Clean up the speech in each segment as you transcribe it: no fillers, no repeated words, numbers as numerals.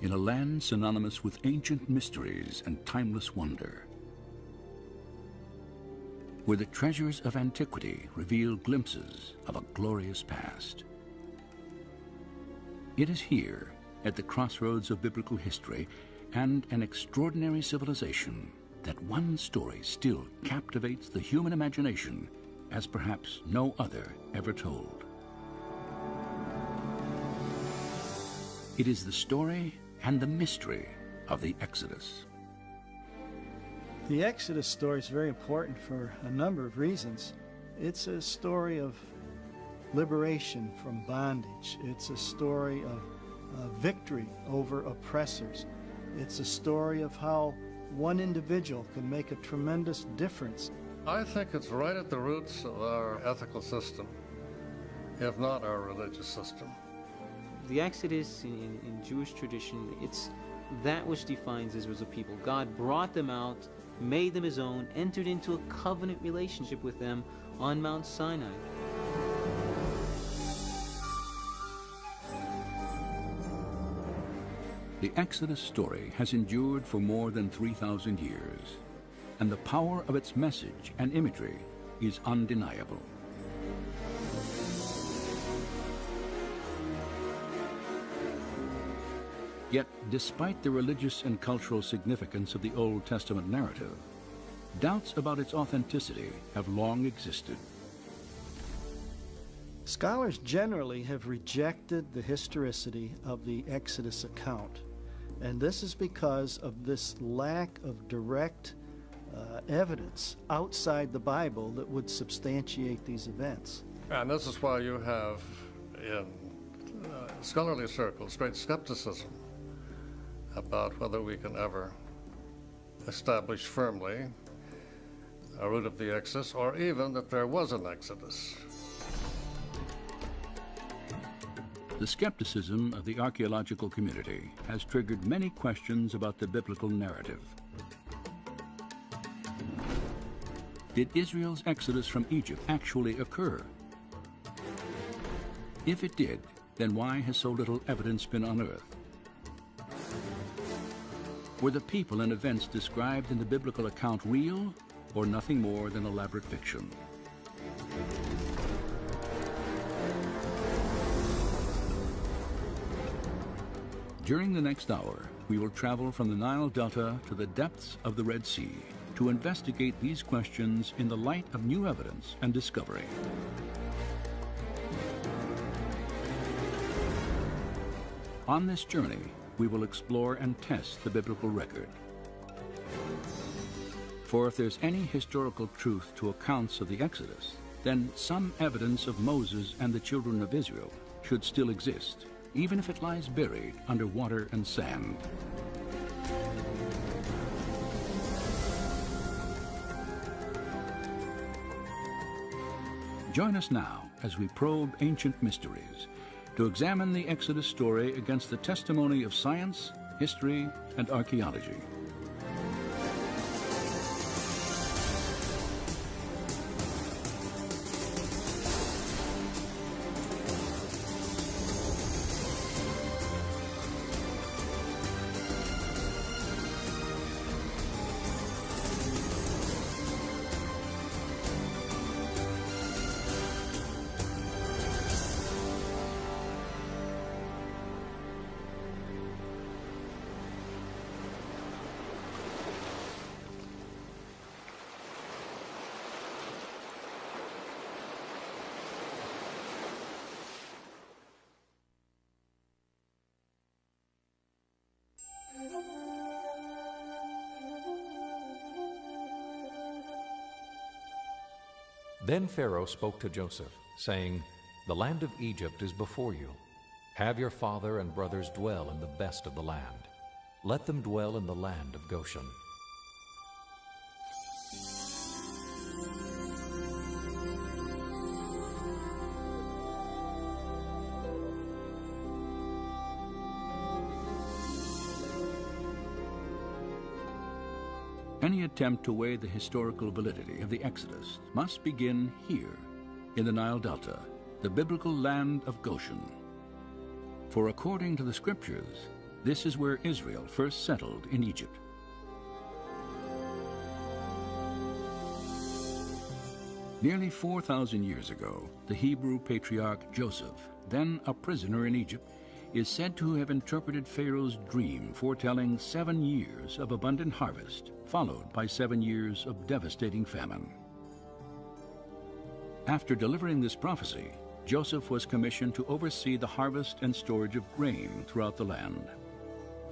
in a land synonymous with ancient mysteries and timeless wonder, where the treasures of antiquity reveal glimpses of a glorious past. It is here, at the crossroads of biblical history and an extraordinary civilization, that one story still captivates the human imagination as perhaps no other ever told. It is the story and the mystery of the Exodus. The Exodus story is very important for a number of reasons. It's a story of liberation from bondage. It's a story of victory over oppressors. It's a story of how one individual can make a tremendous difference. I think it's right at the roots of our ethical system, if not our religious system. The Exodus in Jewish tradition, it's that which defines Israel as a people. God brought them out, made them his own, entered into a covenant relationship with them on Mount Sinai. The Exodus story has endured for more than 3,000 years, and the power of its message and imagery is undeniable. Yet, despite the religious and cultural significance of the Old Testament narrative, doubts about its authenticity have long existed. Scholars generally have rejected the historicity of the Exodus account, and this is because of this lack of direct evidence outside the Bible that would substantiate these events. And this is why you have, in scholarly circles, great skepticism about whether we can ever establish firmly a root of the Exodus, or even that there was an Exodus. The skepticism of the archaeological community has triggered many questions about the biblical narrative. Did Israel's exodus from Egypt actually occur? If it did, then why has so little evidence been unearthed? Were the people and events described in the biblical account real, or nothing more than elaborate fiction? During the next hour, we will travel from the Nile Delta to the depths of the Red Sea to investigate these questions in the light of new evidence and discovery. On this journey, we will explore and test the biblical record. For if there's any historical truth to accounts of the Exodus, then some evidence of Moses and the children of Israel should still exist, even if it lies buried under water and sand. Join us now as we probe ancient mysteries to examine the Exodus story against the testimony of science, history, and archaeology. Then Pharaoh spoke to Joseph, saying, "The land of Egypt is before you. Have your father and brothers dwell in the best of the land. Let them dwell in the land of Goshen." Any attempt to weigh the historical validity of the Exodus must begin here, in the Nile Delta, the biblical land of Goshen. For according to the Scriptures, This is where Israel first settled in Egypt. Nearly 4,000 years ago, the Hebrew patriarch Joseph, then a prisoner in Egypt, is said to have interpreted Pharaoh's dream foretelling 7 years of abundant harvest, followed by 7 years of devastating famine. After delivering this prophecy, Joseph was commissioned to oversee the harvest and storage of grain throughout the land.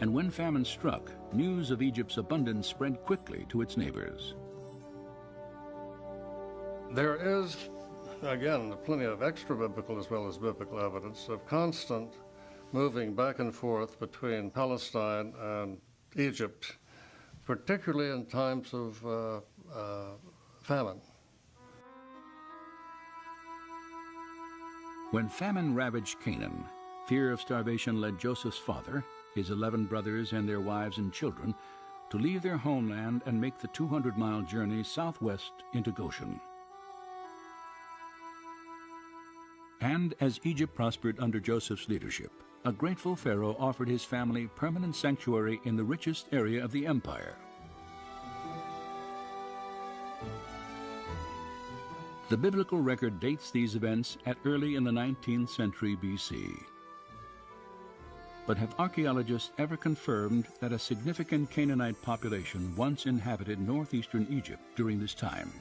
And when famine struck, news of Egypt's abundance spread quickly to its neighbors. There is, again, plenty of extra-biblical as well as biblical evidence of constant moving back and forth between Palestine and Egypt, particularly in times of famine. When famine ravaged Canaan, fear of starvation led Joseph's father, his 11 brothers and their wives and children, to leave their homeland and make the 200-mile journey southwest into Goshen. And as Egypt prospered under Joseph's leadership, a grateful Pharaoh offered his family permanent sanctuary in the richest area of the empire. The biblical record dates these events at early in the 19th century BC. But have archaeologists ever confirmed that a significant Canaanite population once inhabited northeastern Egypt during this time?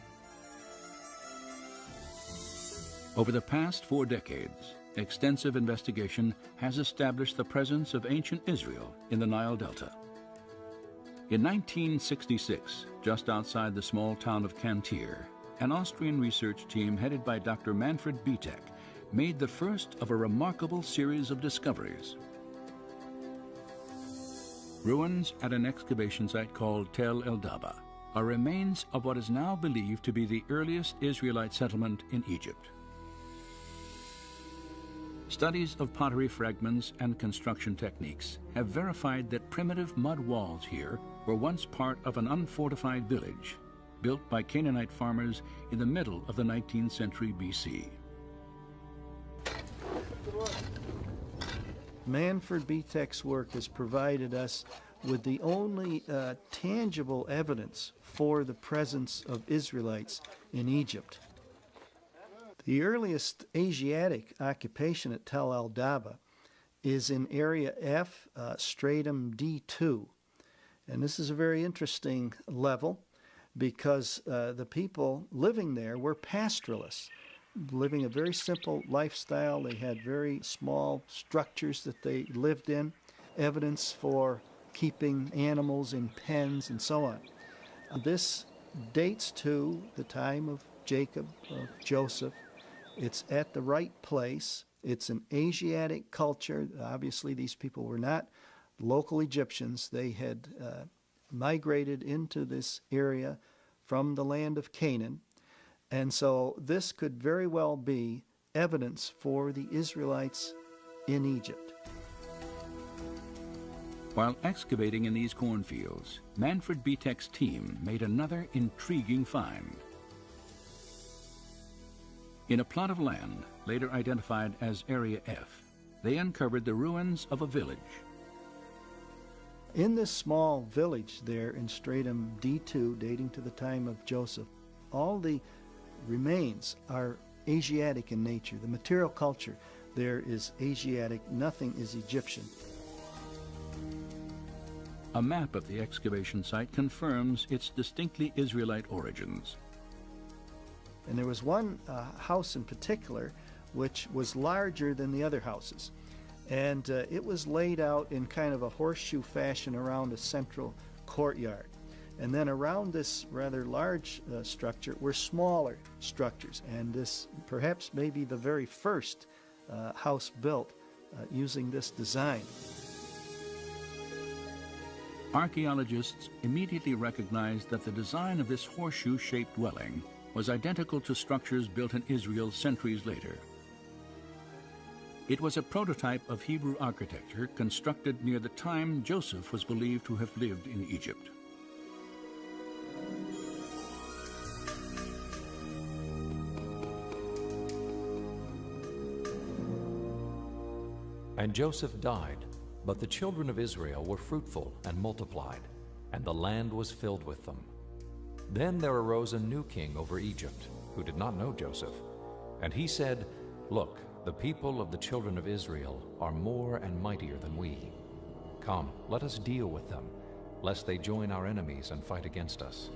Over the past 4 decades, extensive investigation has established the presence of ancient Israel in the Nile Delta. In 1966, just outside the small town of Cantir, an Austrian research team headed by Dr. Manfred Bietek made the first of a remarkable series of discoveries. Ruins at an excavation site called Tel El Daba are remains of what is now believed to be the earliest Israelite settlement in Egypt. Studies of pottery fragments and construction techniques have verified that primitive mud walls here were once part of an unfortified village built by Canaanite farmers in the middle of the 19th century BC. Manfred Bietek's work has provided us with the only tangible evidence for the presence of Israelites in Egypt. The earliest Asiatic occupation at Tel El Daba is in Area F, Stratum D2. And this is a very interesting level because the people living there were pastoralists, living a very simple lifestyle. They had very small structures that they lived in, evidence for keeping animals in pens and so on. This dates to the time of Jacob, of Joseph. It's at the right place. It's an Asiatic culture. Obviously, these people were not local Egyptians. They had migrated into this area from the land of Canaan. And so this could very well be evidence for the Israelites in Egypt. While excavating in these cornfields, Manfred Bietek's team made another intriguing find. In a plot of land, later identified as Area F, they uncovered the ruins of a village. In this small village there in Stratum D2, dating to the time of Joseph, all the remains are Asiatic in nature. The material culture there is Asiatic, nothing is Egyptian. A map of the excavation site confirms its distinctly Israelite origins. And there was one house in particular which was larger than the other houses. And it was laid out in kind of a horseshoe fashion around a central courtyard. And then around this rather large structure were smaller structures. And this perhaps may be the very first house built using this design. Archaeologists immediately recognized that the design of this horseshoe-shaped dwelling was identical to structures built in Israel centuries later. It was a prototype of Hebrew architecture constructed near the time Joseph was believed to have lived in Egypt. And Joseph died, But the children of Israel were fruitful and multiplied, and the land was filled with them. Then there arose a new king over Egypt, who did not know Joseph. And he said, "Look, the people of the children of Israel are more and mightier than we. Come, let us deal with them, lest they join our enemies and fight against us."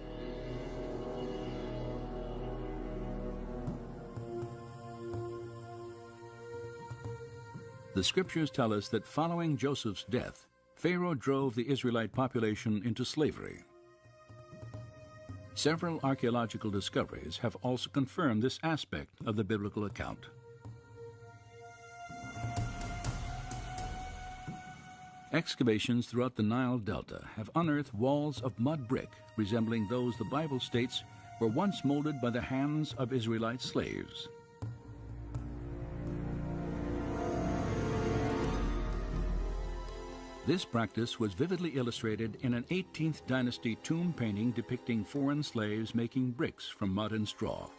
The scriptures tell us that following Joseph's death, Pharaoh drove the Israelite population into slavery. Several archaeological discoveries have also confirmed this aspect of the biblical account. Excavations throughout the Nile Delta have unearthed walls of mud brick resembling those the Bible states were once molded by the hands of Israelite slaves. This practice was vividly illustrated in an 18th dynasty tomb painting depicting foreign slaves making bricks from mud and straw.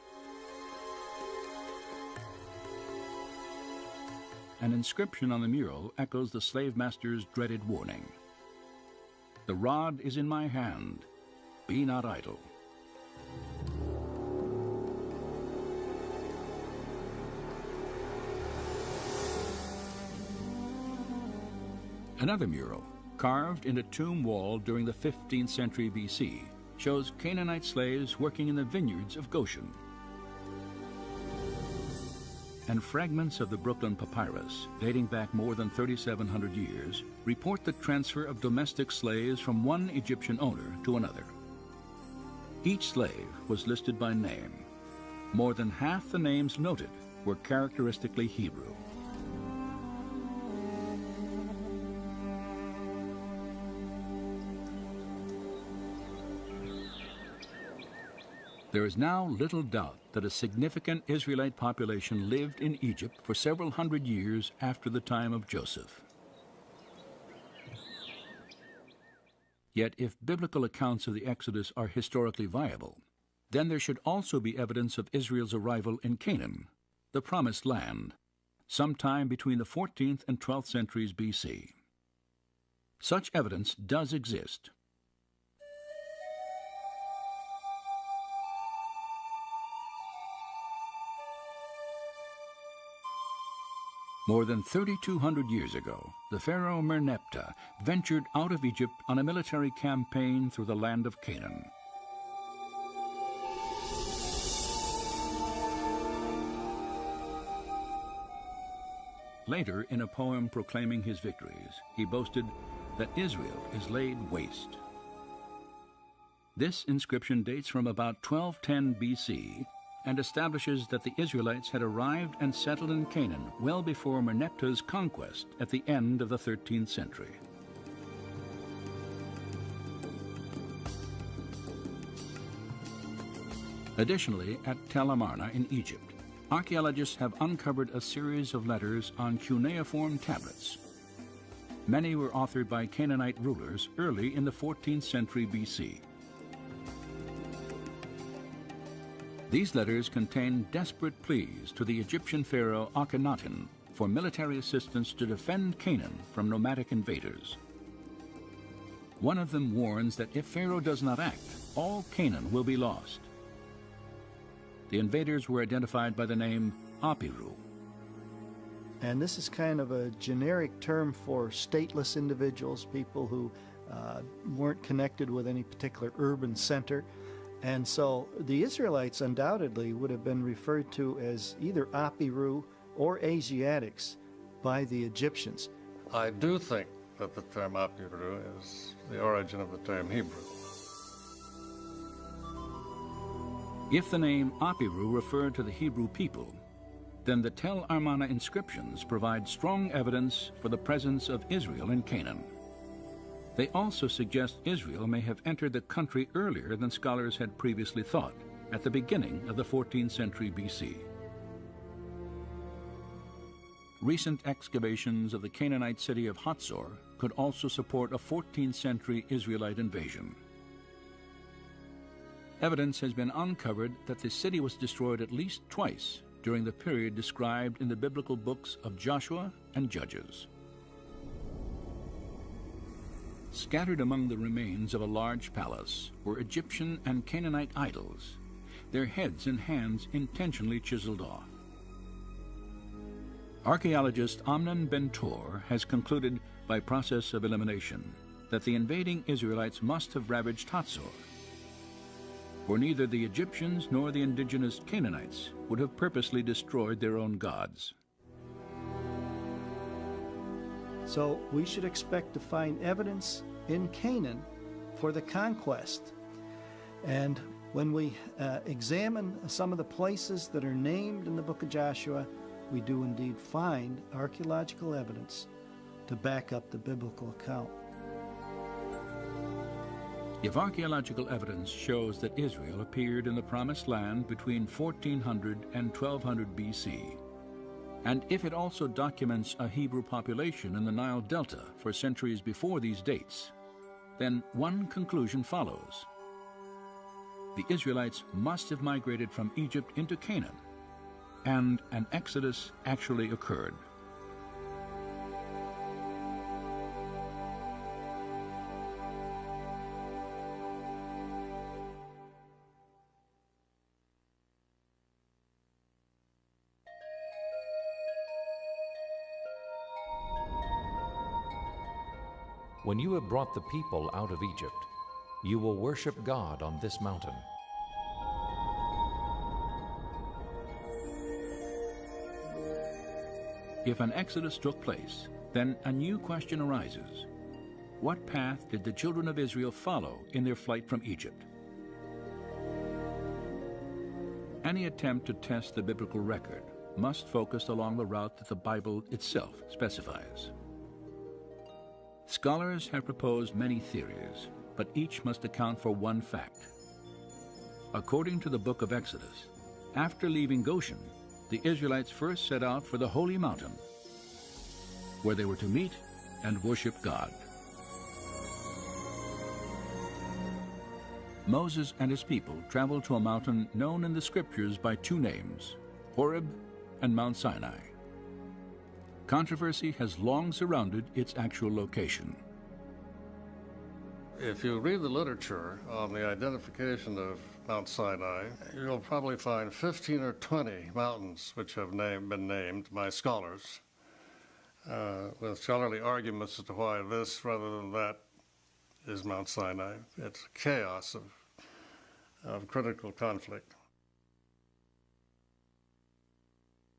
An inscription on the mural echoes the slave master's dreaded warning. "The rod is in my hand, be not idle." Another mural, carved in a tomb wall during the 15th century BC, shows Canaanite slaves working in the vineyards of Goshen. And fragments of the Brooklyn Papyrus, dating back more than 3,700 years, report the transfer of domestic slaves from one Egyptian owner to another. Each slave was listed by name. More than half the names noted were characteristically Hebrew. There is now little doubt that a significant Israelite population lived in Egypt for several hundred years after the time of Joseph. Yet if biblical accounts of the Exodus are historically viable, then there should also be evidence of Israel's arrival in Canaan, the Promised Land, sometime between the 14th and 12th centuries BC. Such evidence does exist. More than 3,200 years ago, the pharaoh Merneptah ventured out of Egypt on a military campaign through the land of Canaan. Later, in a poem proclaiming his victories, he boasted that Israel is laid waste. This inscription dates from about 1210 BC and establishes that the Israelites had arrived and settled in Canaan well before Merneptah's conquest at the end of the 13th century. Additionally, at Tel Amarna in Egypt, archaeologists have uncovered a series of letters on cuneiform tablets. Many were authored by Canaanite rulers early in the 14th century BC. These letters contain desperate pleas to the Egyptian pharaoh Akhenaten for military assistance to defend Canaan from nomadic invaders. One of them warns that if Pharaoh does not act, all Canaan will be lost. The invaders were identified by the name Apiru. And this is kind of a generic term for stateless individuals, people who weren't connected with any particular urban center. And so the Israelites undoubtedly would have been referred to as either Apiru or Asiatics by the Egyptians. I do think that the term Apiru is the origin of the term Hebrew. If the name Apiru referred to the Hebrew people, then the Tel Amarna inscriptions provide strong evidence for the presence of Israel in Canaan. They also suggest Israel may have entered the country earlier than scholars had previously thought, at the beginning of the 14th century BC. Recent excavations of the Canaanite city of Hatzor could also support a 14th century Israelite invasion. Evidence has been uncovered that the city was destroyed at least twice during the period described in the biblical books of Joshua and Judges. Scattered among the remains of a large palace were Egyptian and Canaanite idols, their heads and hands intentionally chiseled off. Archaeologist Amnon Ben-Tor has concluded by process of elimination that the invading Israelites must have ravaged Hatzor, for neither the Egyptians nor the indigenous Canaanites would have purposely destroyed their own gods. So we should expect to find evidence in Canaan for the conquest. And when we examine some of the places that are named in the book of Joshua, we do indeed find archaeological evidence to back up the biblical account. If archaeological evidence shows that Israel appeared in the Promised Land between 1400 and 1200 BC, and if it also documents a Hebrew population in the Nile Delta for centuries before these dates, then one conclusion follows. The Israelites must have migrated from Egypt into Canaan, and an exodus actually occurred. When you have brought the people out of Egypt, you will worship God on this mountain. If an exodus took place, then a new question arises. What path did the children of Israel follow in their flight from Egypt? Any attempt to test the biblical record must focus along the route that the Bible itself specifies. Scholars have proposed many theories, but each must account for one fact. According to the book of Exodus, after leaving Goshen, the Israelites first set out for the holy mountain, where they were to meet and worship God. Moses and his people traveled to a mountain known in the Scriptures by two names, Horeb and Mount Sinai. Controversy has long surrounded its actual location. If you read the literature on the identification of Mount Sinai, you'll probably find 15 or 20 mountains which have been named by scholars, with scholarly arguments as to why this rather than that is Mount Sinai. It's chaos of critical conflict.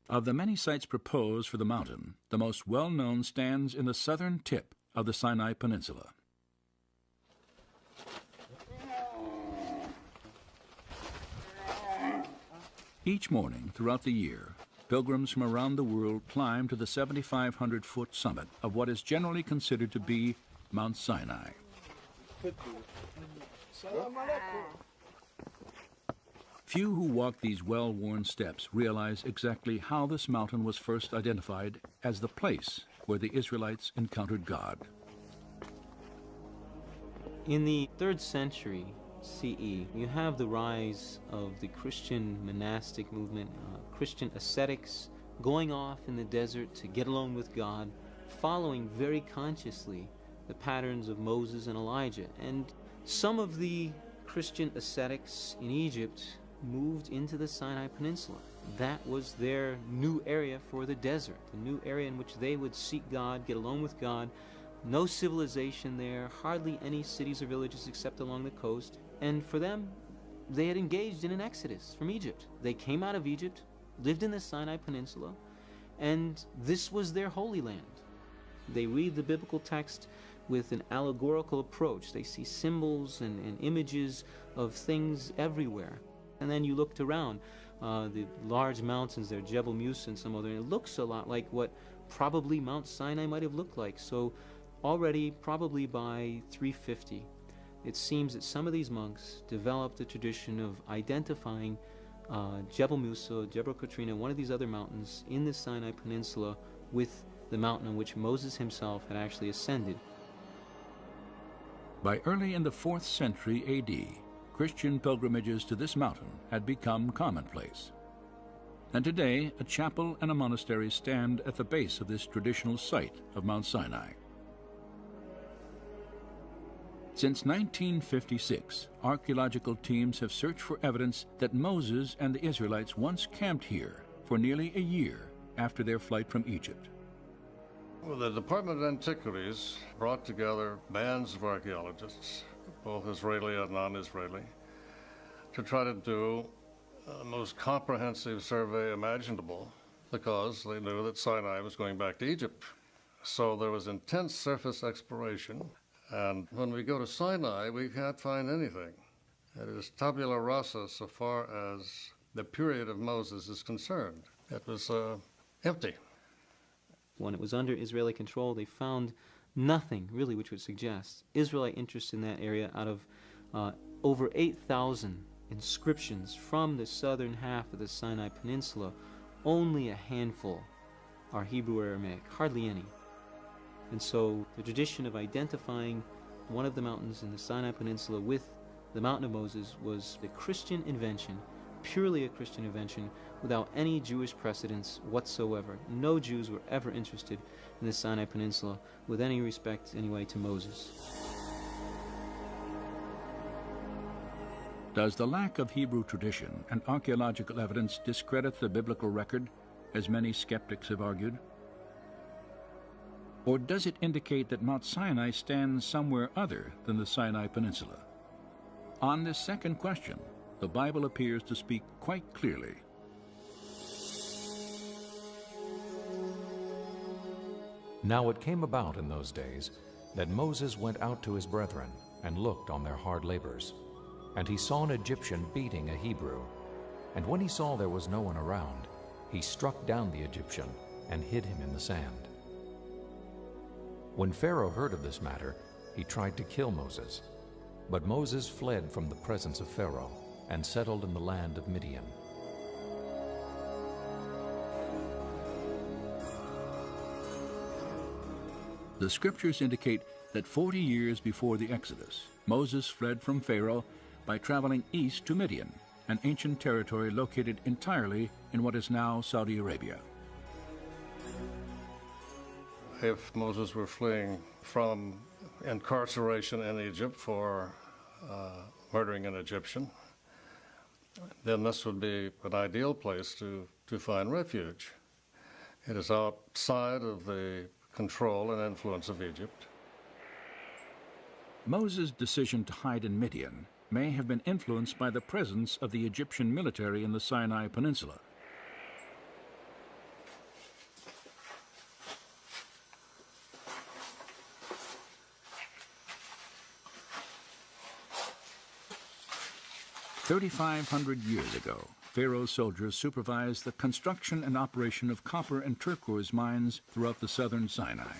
Of the many sites proposed for the mountain, the most well-known stands in the southern tip of the Sinai Peninsula. Each morning throughout the year, pilgrims from around the world climb to the 7,500-foot summit of what is generally considered to be Mount Sinai. Few who walk these well-worn steps realize exactly how this mountain was first identified as the place where the Israelites encountered God. In the 3rd century CE, you have the rise of the Christian monastic movement, Christian ascetics going off in the desert to get alone with God, following very consciously the patterns of Moses and Elijah. And some of the Christian ascetics in Egypt moved into the Sinai Peninsula. That was their new area for the desert, the new area in which they would seek God, get alone with God. No civilization there, hardly any cities or villages except along the coast. And for them, they had engaged in an exodus from Egypt. They came out of Egypt, lived in the Sinai Peninsula, and this was their holy land. They read the biblical text with an allegorical approach. They see symbols and images of things everywhere. And then you looked around, the large mountains there, Jebel Musa and some other, and it looks a lot like what probably Mount Sinai might have looked like. So already, probably by 350, it seems that some of these monks developed a tradition of identifying Jebel Musa, Jebel Katrina, one of these other mountains in the Sinai Peninsula with the mountain on which Moses himself had actually ascended. By early in the 4th century AD, Christian pilgrimages to this mountain had become commonplace. And today, a chapel and a monastery stand at the base of this traditional site of Mount Sinai. Since 1956, archaeological teams have searched for evidence that Moses and the Israelites once camped here for nearly a year after their flight from Egypt. Well, the Department of Antiquities brought together bands of archaeologists, both Israeli and non-Israeli, to try to do the most comprehensive survey imaginable, because they knew that Sinai was going back to Egypt. So there was intense surface exploration, and when we go to Sinai, we can't find anything. It is tabula rasa so far as the period of Moses is concerned. It was empty. When it was under Israeli control, they found nothing really which would suggest Israelite interest in that area. Out of over 8,000 inscriptions from the southern half of the Sinai Peninsula, only a handful are Hebrew or Aramaic, hardly any. And so the tradition of identifying one of the mountains in the Sinai Peninsula with the Mountain of Moses was a Christian invention, purely a Christian invention, without any Jewish precedence whatsoever. No Jews were ever interested in the Sinai Peninsula with any respect, anyway, to Moses. Does the lack of Hebrew tradition and archaeological evidence discredit the biblical record, as many skeptics have argued? Or does it indicate that Mount Sinai stands somewhere other than the Sinai Peninsula? On this second question, the Bible appears to speak quite clearly. Now it came about in those days that Moses went out to his brethren and looked on their hard labors. And he saw an Egyptian beating a Hebrew. And when he saw there was no one around, he struck down the Egyptian and hid him in the sand. When Pharaoh heard of this matter, he tried to kill Moses. But Moses fled from the presence of Pharaoh and settled in the land of Midian. The scriptures indicate that 40 years before the Exodus, Moses fled from Pharaoh by traveling east to Midian, an ancient territory located entirely in what is now Saudi Arabia. If Moses were fleeing from incarceration in Egypt for murdering an Egyptian, then this would be an ideal place to find refuge. It is outside of the control and influence of Egypt. Moses' decision to hide in Midian may have been influenced by the presence of the Egyptian military in the Sinai Peninsula. "3,500 years ago, Pharaoh's soldiers supervised the construction and operation of copper and turquoise mines throughout the southern Sinai.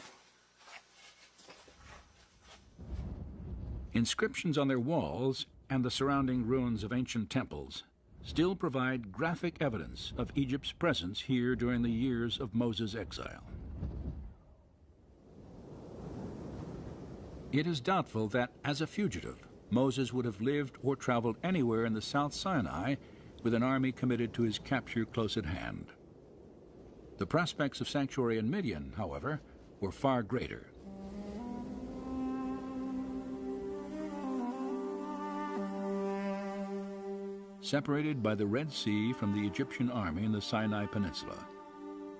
Inscriptions on their walls and the surrounding ruins of ancient temples still provide graphic evidence of Egypt's presence here during the years of Moses' exile. It is doubtful that, as a fugitive, Moses would have lived or traveled anywhere in the South Sinai with an army committed to his capture close at hand. The prospects of sanctuary in Midian, however, were far greater. Separated by the Red Sea from the Egyptian army in the Sinai Peninsula,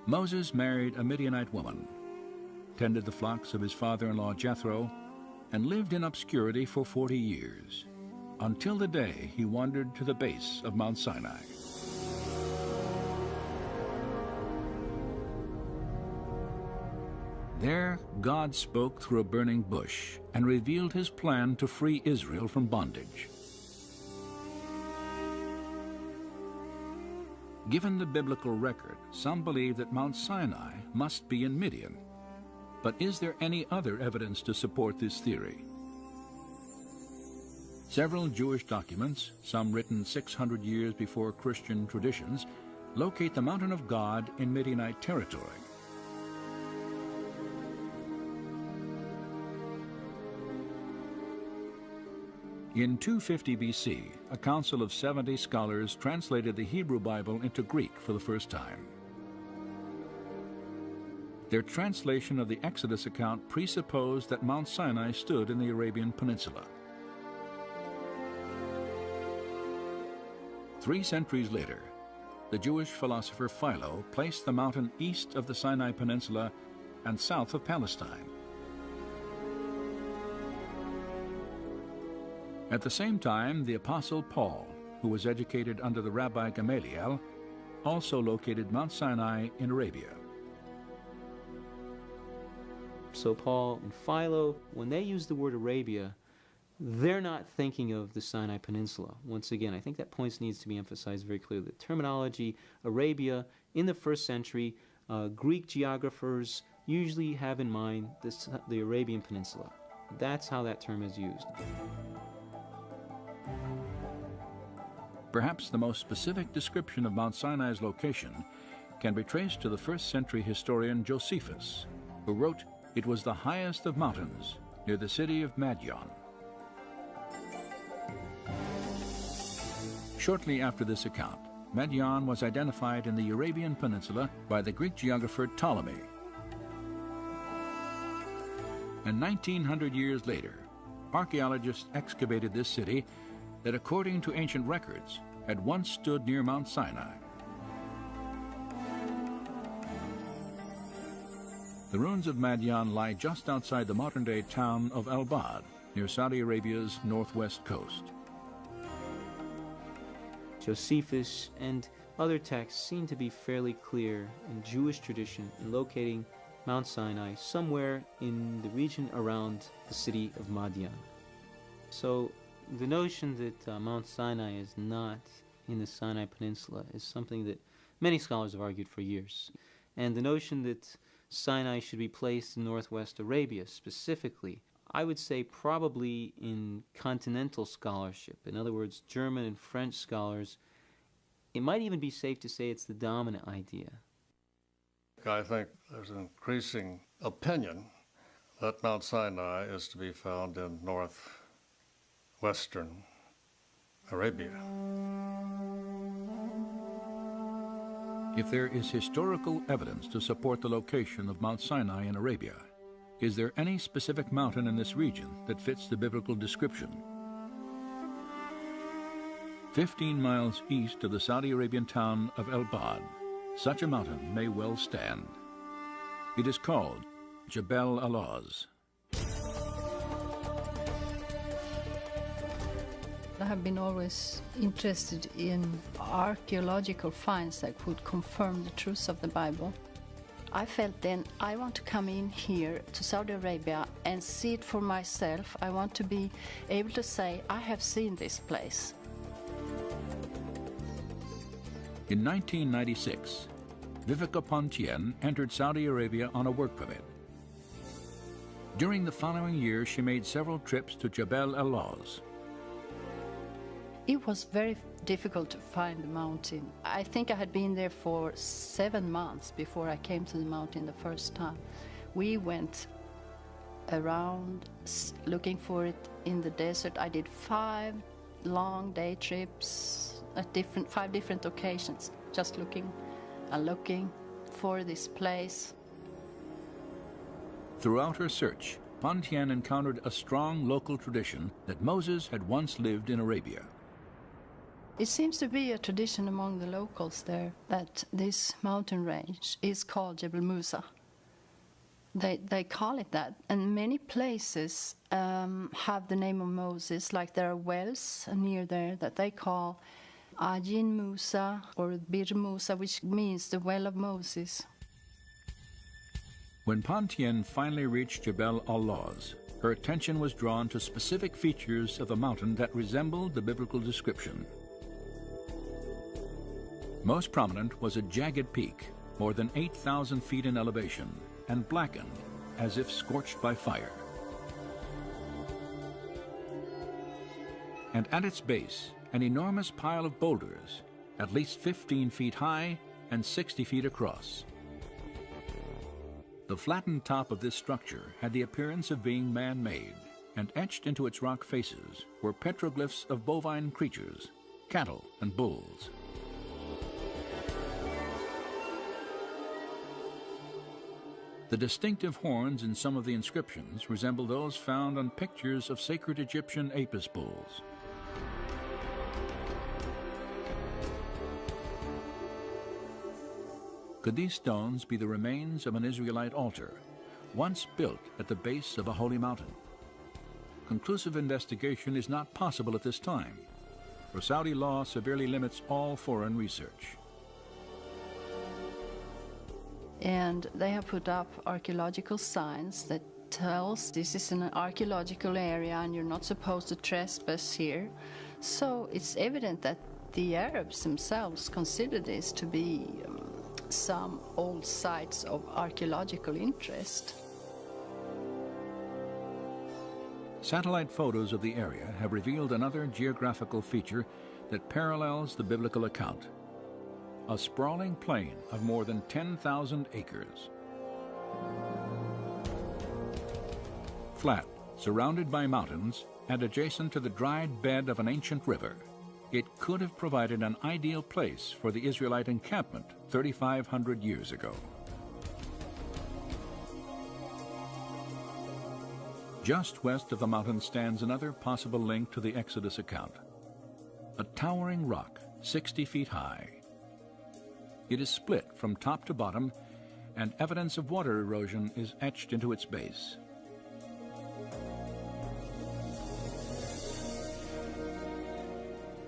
Moses married a Midianite woman, tended the flocks of his father-in-law Jethro, and lived in obscurity for 40 years, until the day he wandered to the base of Mount Sinai. There, God spoke through a burning bush and revealed his plan to free Israel from bondage. Given the biblical record, some believe that Mount Sinai must be in Midian. But is there any other evidence to support this theory? Several Jewish documents, some written 600 years before Christian traditions, locate the Mountain of God in Midianite territory. In 250 BC, a council of 70 scholars translated the Hebrew Bible into Greek for the first time. Their translation of the Exodus account presupposed that Mount Sinai stood in the Arabian Peninsula. 3 centuries later, the Jewish philosopher Philo placed the mountain east of the Sinai Peninsula and south of Palestine. At the same time, the Apostle Paul, who was educated under the Rabbi Gamaliel, also located Mount Sinai in Arabia. So Paul and Philo, when they use the word Arabia, they're not thinking of the Sinai Peninsula. Once again, I think that point needs to be emphasized very clearly. The terminology Arabia in the first century, Greek geographers usually have in mind the Arabian Peninsula. That's how that term is used. Perhaps the most specific description of Mount Sinai's location can be traced to the first-century historian Josephus, who wrote, "It was the highest of mountains, near the city of Madian." Shortly after this account, Madian was identified in the Arabian Peninsula by the Greek geographer Ptolemy. And 1900 years later, archaeologists excavated this city that, according to ancient records, had once stood near Mount Sinai. The ruins of Madian lie just outside the modern-day town of Al-Bad, near Saudi Arabia's northwest coast. Josephus and other texts seem to be fairly clear in Jewish tradition in locating Mount Sinai somewhere in the region around the city of Madian. So the notion that Mount Sinai is not in the Sinai Peninsula is something that many scholars have argued for years. And the notion that Sinai should be placed in northwest Arabia specifically, I would say probably in continental scholarship, in other words, German and French scholars, it might even be safe to say it's the dominant idea. I think there's an increasing opinion that Mount Sinai is to be found in northwestern Arabia. If there is historical evidence to support the location of Mount Sinai in Arabia, is there any specific mountain in this region that fits the biblical description? 15 miles east of the Saudi Arabian town of El-Bad, such a mountain may well stand. It is called Jebel Alaz. I have been always interested in archaeological finds that would confirm the truth of the Bible. I felt then I want to come in here to Saudi Arabia and see it for myself. I want to be able to say, I have seen this place. In 1996, Vivica Pontien entered Saudi Arabia on a work permit. During the following year, she made several trips to Jebel Alaz. It was very difficult to find the mountain. I think I had been there for 7 months before I came to the mountain the first time. We went around looking for it in the desert. I did 5 long day trips at 5 different occasions, just looking and looking for this place. Throughout her search, Pontien encountered a strong local tradition that Moses had once lived in Arabia. It seems to be a tradition among the locals there that this mountain range is called Jebel Musa. They call it that, and many places have the name of Moses, like there are wells near there that they call Ajin Musa or Bir Musa, which means the well of Moses. When Pontien finally reached Jebel Alaz, her attention was drawn to specific features of the mountain that resembled the biblical description. Most prominent was a jagged peak, more than 8,000 feet in elevation, and blackened as if scorched by fire. And at its base, an enormous pile of boulders, at least 15 feet high and 60 feet across. The flattened top of this structure had the appearance of being man-made, and etched into its rock faces were petroglyphs of bovine creatures, cattle and bulls. The distinctive horns in some of the inscriptions resemble those found on pictures of sacred Egyptian Apis bulls. Could these stones be the remains of an Israelite altar, once built at the base of a holy mountain? Conclusive investigation is not possible at this time, for Saudi law severely limits all foreign research. And they have put up archaeological signs that tells this is an archaeological area and you're not supposed to trespass here. So it's evident that the Arabs themselves consider this to be some old sites of archaeological interest. Satellite photos of the area have revealed another geographical feature that parallels the biblical account: a sprawling plain of more than 10,000 acres. Flat, surrounded by mountains, and adjacent to the dried bed of an ancient river, it could have provided an ideal place for the Israelite encampment 3,500 years ago. Just west of the mountain stands another possible link to the Exodus account: a towering rock 60 feet high. It is split from top to bottom, and evidence of water erosion is etched into its base.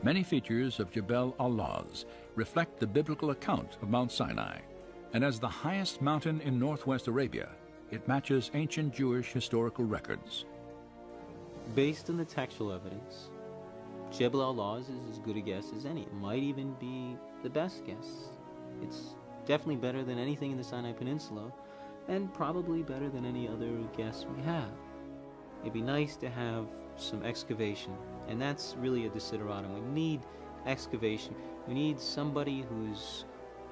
Many features of Jebel al-Lawz reflect the biblical account of Mount Sinai, and as the highest mountain in northwest Arabia, it matches ancient Jewish historical records. Based on the textual evidence, Jebel al-Lawz is as good a guess as any. It might even be the best guess. It's definitely better than anything in the Sinai Peninsula, and probably better than any other guess we have. It'd be nice to have some excavation, and that's really a desideratum. We need excavation. We need somebody who's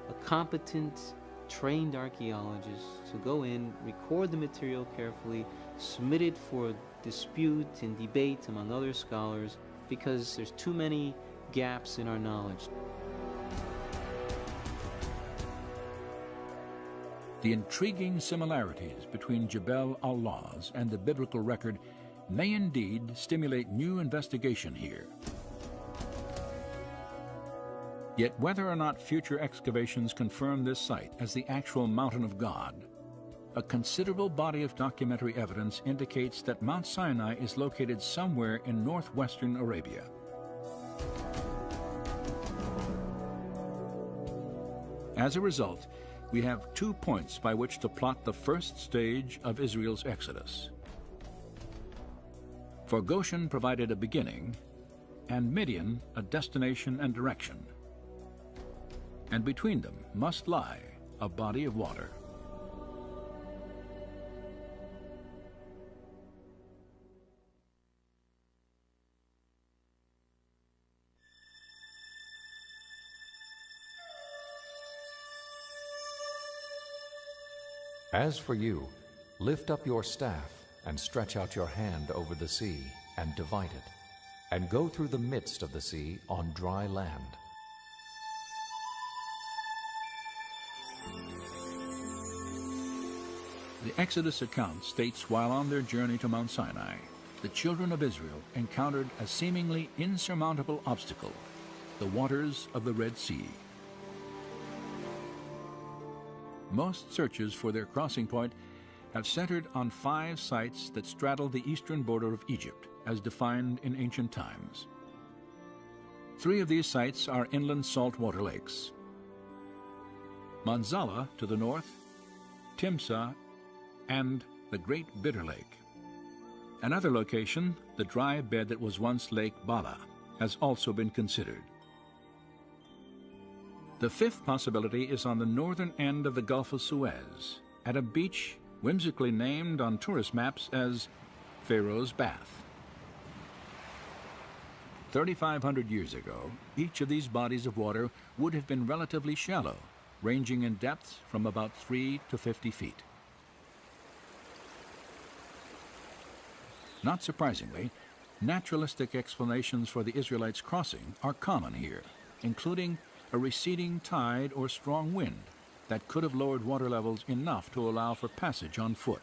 a competent, trained archaeologist to go in, record the material carefully, submit it for dispute and debate among other scholars, because there's too many gaps in our knowledge. The intriguing similarities between Jebel al-Lawz and the biblical record may indeed stimulate new investigation here. Yet whether or not future excavations confirm this site as the actual Mountain of God, a considerable body of documentary evidence indicates that Mount Sinai is located somewhere in northwestern Arabia. As a result, we have 2 points by which to plot the first stage of Israel's exodus. For Goshen provided a beginning, and Midian a destination and direction. And between them must lie a body of water. As for you, lift up your staff and stretch out your hand over the sea and divide it, and go through the midst of the sea on dry land. The Exodus account states while on their journey to Mount Sinai, the children of Israel encountered a seemingly insurmountable obstacle: the waters of the Red Sea. Most searches for their crossing point have centered on 5 sites that straddle the eastern border of Egypt, as defined in ancient times. 3 of these sites are inland saltwater lakes: Manzala to the north, Timsah, and the Great Bitter Lake. Another location, the dry bed that was once Lake Bala, has also been considered. The 5th possibility is on the northern end of the Gulf of Suez, at a beach whimsically named on tourist maps as Pharaoh's Bath. 3,500 years ago, each of these bodies of water would have been relatively shallow, ranging in depth from about 3 to 50 feet. Not surprisingly, naturalistic explanations for the Israelites' crossing are common here, including a receding tide or strong wind, that could have lowered water levels enough to allow for passage on foot.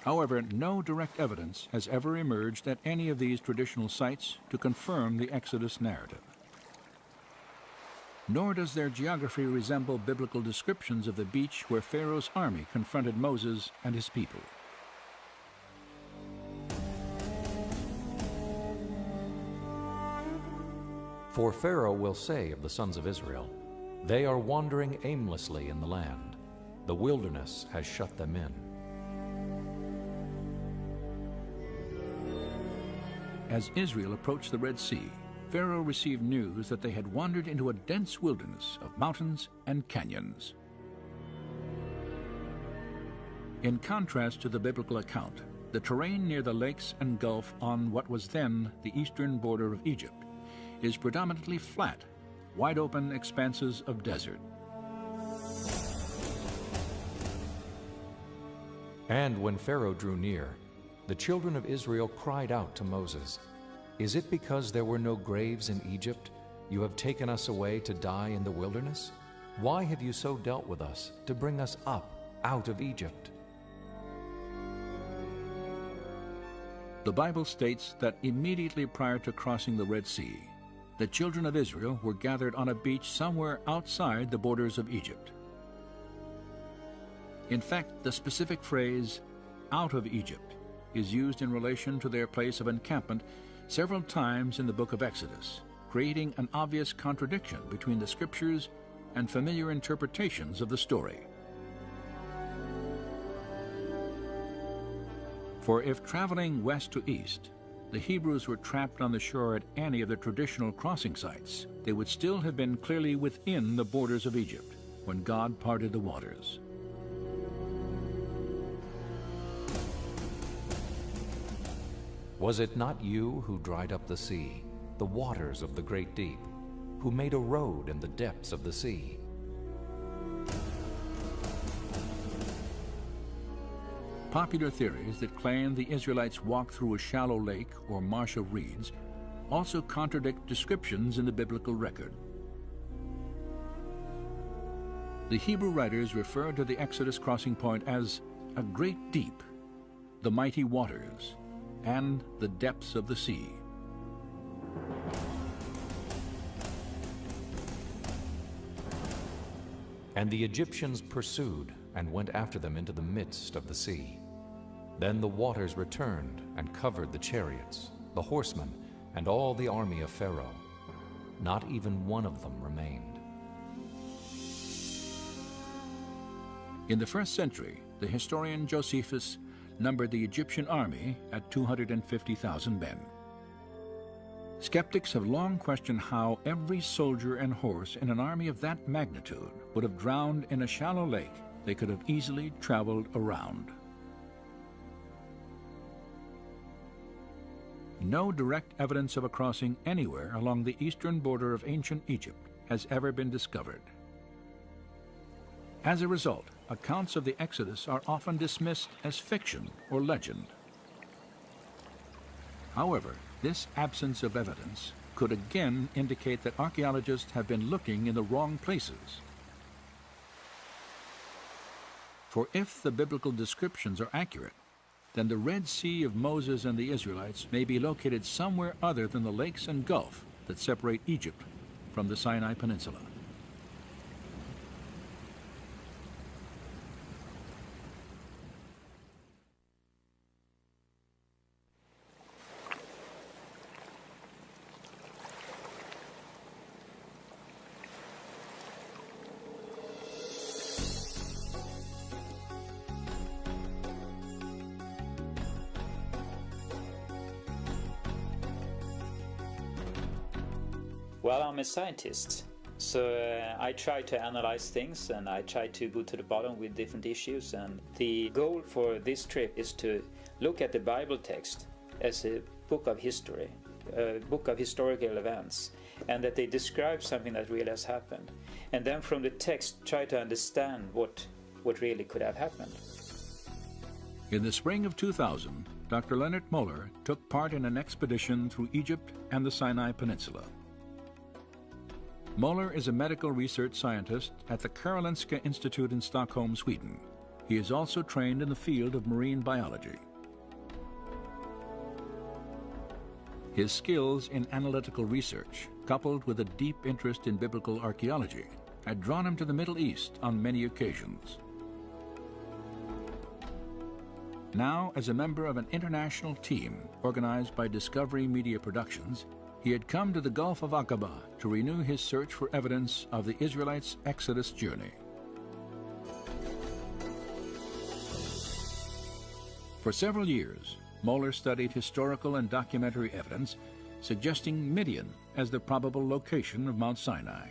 However, no direct evidence has ever emerged at any of these traditional sites to confirm the Exodus narrative. Nor does their geography resemble biblical descriptions of the beach where Pharaoh's army confronted Moses and his people. For Pharaoh will say of the sons of Israel, "They are wandering aimlessly in the land. The wilderness has shut them in." As Israel approached the Red Sea, Pharaoh received news that they had wandered into a dense wilderness of mountains and canyons. In contrast to the biblical account, the terrain near the lakes and Gulf on what was then the eastern border of Egypt is predominantly flat, wide-open expanses of desert. And when Pharaoh drew near, the children of Israel cried out to Moses, "Is it because there were no graves in Egypt you have taken us away to die in the wilderness? Why have you so dealt with us to bring us up out of Egypt?" The Bible states that immediately prior to crossing the Red Sea, the children of Israel were gathered on a beach somewhere outside the borders of Egypt. In fact, the specific phrase, "out of Egypt," is used in relation to their place of encampment several times in the book of Exodus, creating an obvious contradiction between the scriptures and familiar interpretations of the story. For if traveling west to east, the Hebrews were trapped on the shore at any of the traditional crossing sites, they would still have been clearly within the borders of Egypt when God parted the waters. Was it not you who dried up the sea, the waters of the great deep, who made a road in the depths of the sea? Popular theories that claim the Israelites walked through a shallow lake or marsh of reeds also contradict descriptions in the biblical record. The Hebrew writers refer to the Exodus crossing point as a great deep, the mighty waters, and the depths of the sea. And the Egyptians pursued and went after them into the midst of the sea. Then the waters returned and covered the chariots, the horsemen, and all the army of Pharaoh. Not even one of them remained. In the 1st century, the historian Josephus numbered the Egyptian army at 250,000 men. Skeptics have long questioned how every soldier and horse in an army of that magnitude would have drowned in a shallow lake they could have easily traveled around. No direct evidence of a crossing anywhere along the eastern border of ancient Egypt has ever been discovered. As a result, accounts of the Exodus are often dismissed as fiction or legend. However, this absence of evidence could again indicate that archaeologists have been looking in the wrong places. For if the biblical descriptions are accurate, then the Red Sea of Moses and the Israelites may be located somewhere other than the lakes and Gulf that separate Egypt from the Sinai Peninsula. Well, I'm a scientist, so I try to analyze things and I try to go to the bottom with different issues, and the goal for this trip is to look at the Bible text as a book of history, a book of historical events, and that they describe something that really has happened, and then from the text try to understand what really could have happened. In the spring of 2000, Dr. Leonard Moeller took part in an expedition through Egypt and the Sinai Peninsula. Möller is a medical research scientist at the Karolinska Institute in Stockholm, Sweden. He is also trained in the field of marine biology. His skills in analytical research, coupled with a deep interest in biblical archaeology, had drawn him to the Middle East on many occasions. Now, as a member of an international team organized by Discovery Media Productions, he had come to the Gulf of Aqaba to renew his search for evidence of the Israelites' Exodus journey. For several years, Möller studied historical and documentary evidence suggesting Midian as the probable location of Mount Sinai.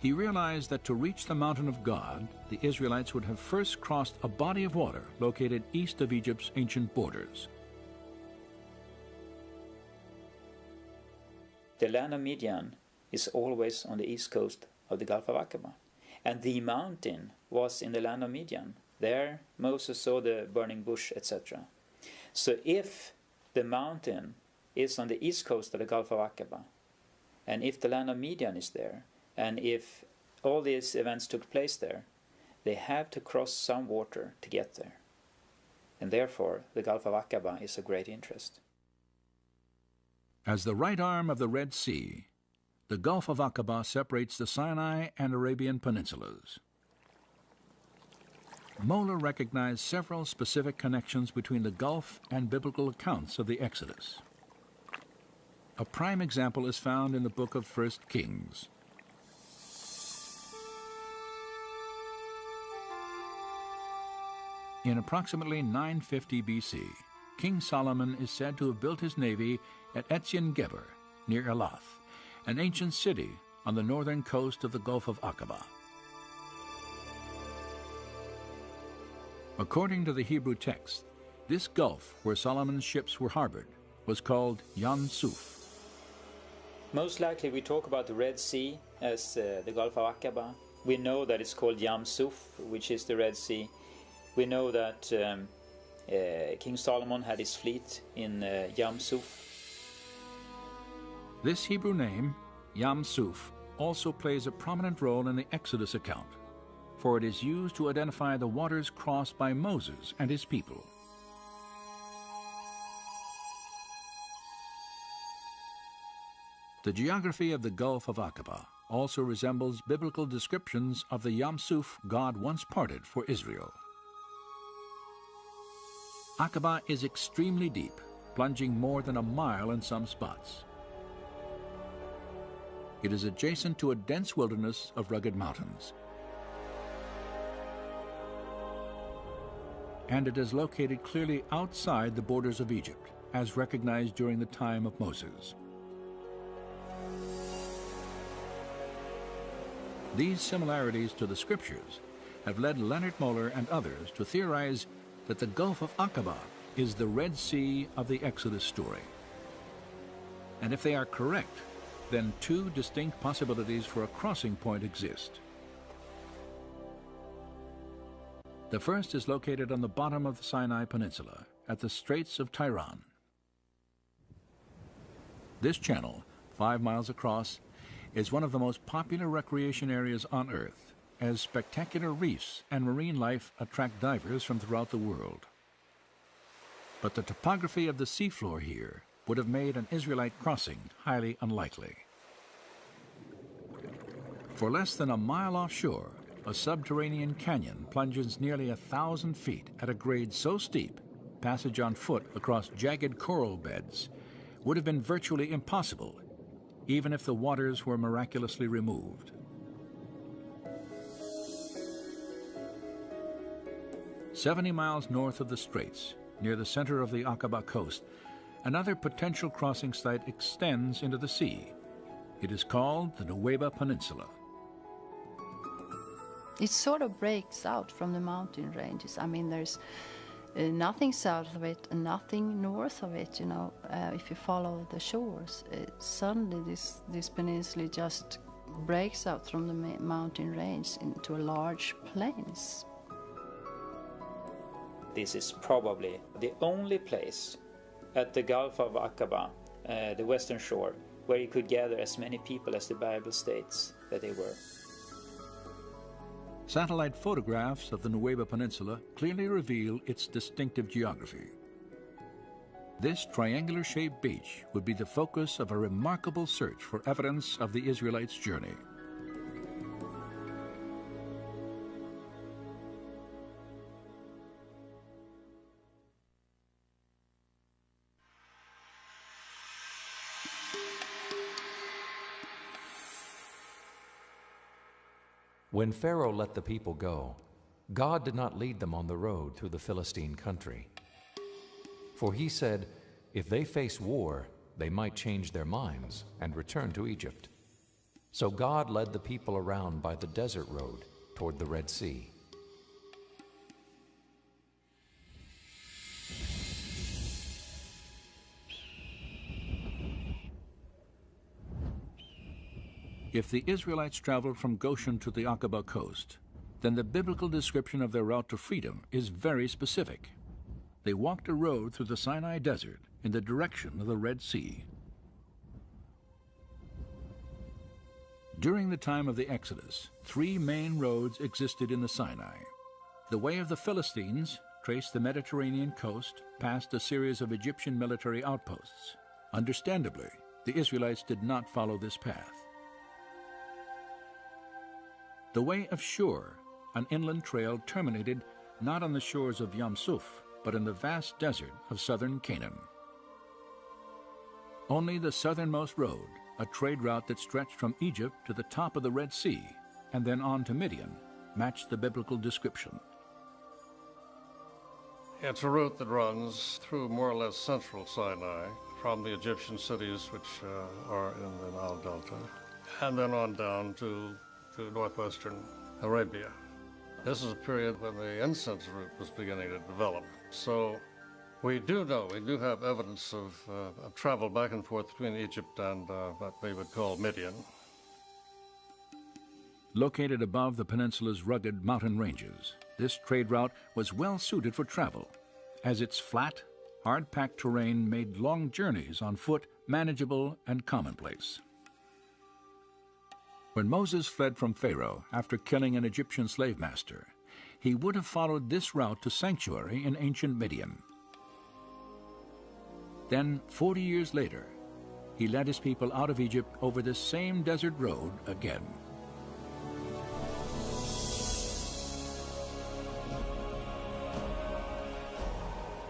He realized that to reach the mountain of God, the Israelites would have first crossed a body of water located east of Egypt's ancient borders. The land of Midian is always on the east coast of the Gulf of Aqaba, and the mountain was in the land of Midian. There Moses saw the burning bush, etc. So if the mountain is on the east coast of the Gulf of Aqaba, and if the land of Midian is there, and if all these events took place there, they have to cross some water to get there. And therefore, the Gulf of Aqaba is of great interest. As the right arm of the Red Sea, the Gulf of Aqaba separates the Sinai and Arabian peninsulas. Möller recognized several specific connections between the Gulf and biblical accounts of the Exodus. A prime example is found in the book of 1 Kings. In approximately 950 BC, King Solomon is said to have built his navy at Etzion-Geber, near Elath, an ancient city on the northern coast of the Gulf of Aqaba. According to the Hebrew text, this gulf where Solomon's ships were harbored was called Yam Suf. Most likely we talk about the Red Sea as the Gulf of Aqaba. We know that it's called Yam Suf, which is the Red Sea. We know that King Solomon had his fleet in Yam Suf. This Hebrew name, Yam Suf, also plays a prominent role in the Exodus account, for it is used to identify the waters crossed by Moses and his people. The geography of the Gulf of Aqaba also resembles biblical descriptions of the Yam Suf God once parted for Israel. Aqaba is extremely deep, plunging more than a mile in some spots. It is adjacent to a dense wilderness of rugged mountains. And it is located clearly outside the borders of Egypt, as recognized during the time of Moses. These similarities to the Scriptures have led Leonard Möller and others to theorize that the Gulf of Aqaba is the Red Sea of the Exodus story. And if they are correct, then two distinct possibilities for a crossing point exist. The first is located on the bottom of the Sinai Peninsula, at the Straits of Tiran. This channel, 5 miles across, is one of the most popular recreation areas on Earth, as spectacular reefs and marine life attract divers from throughout the world. But the topography of the seafloor here would have made an Israelite crossing highly unlikely. For less than a mile offshore, a subterranean canyon plunges nearly 1,000 feet at a grade so steep, passage on foot across jagged coral beds would have been virtually impossible, even if the waters were miraculously removed. 70 miles north of the straits, near the center of the Aqaba coast, another potential crossing site extends into the sea. It is called the Nuweiba Peninsula. It sort of breaks out from the mountain ranges. I mean, there's nothing south of it and nothing north of it, you know. If you follow the shores, suddenly this peninsula just breaks out from the mountain range into a large plains. This is probably the only place at the Gulf of Aqaba, the western shore, where he could gather as many people as the Bible states that they were. Satellite photographs of the Nueva Peninsula clearly reveal its distinctive geography. This triangular-shaped beach would be the focus of a remarkable search for evidence of the Israelites' journey. When Pharaoh let the people go, God did not lead them on the road through the Philistine country. For he said, if they face war, they might change their minds and return to Egypt. So God led the people around by the desert road toward the Red Sea. If the Israelites traveled from Goshen to the Aqaba coast, then the biblical description of their route to freedom is very specific. They walked a road through the Sinai desert in the direction of the Red Sea. During the time of the Exodus, 3 main roads existed in the Sinai. The way of the Philistines traced the Mediterranean coast past a series of Egyptian military outposts. Understandably, the Israelites did not follow this path. The way of Shur, an inland trail, terminated not on the shores of Yam Suf, but in the vast desert of southern Canaan. Only the southernmost road, a trade route that stretched from Egypt to the top of the Red Sea and then on to Midian, matched the biblical description. It's a route that runs through more or less central Sinai from the Egyptian cities which are in the Nile Delta, and then on down to northwestern Arabia. This is a period when the incense route was beginning to develop. So we do have evidence of travel back and forth between Egypt and what we would call Midian. Located above the peninsula's rugged mountain ranges, this trade route was well suited for travel, as its flat, hard-packed terrain made long journeys on foot manageable and commonplace. When Moses fled from Pharaoh after killing an Egyptian slave master, he would have followed this route to sanctuary in ancient Midian. Then, 40 years later, he led his people out of Egypt over this same desert road again.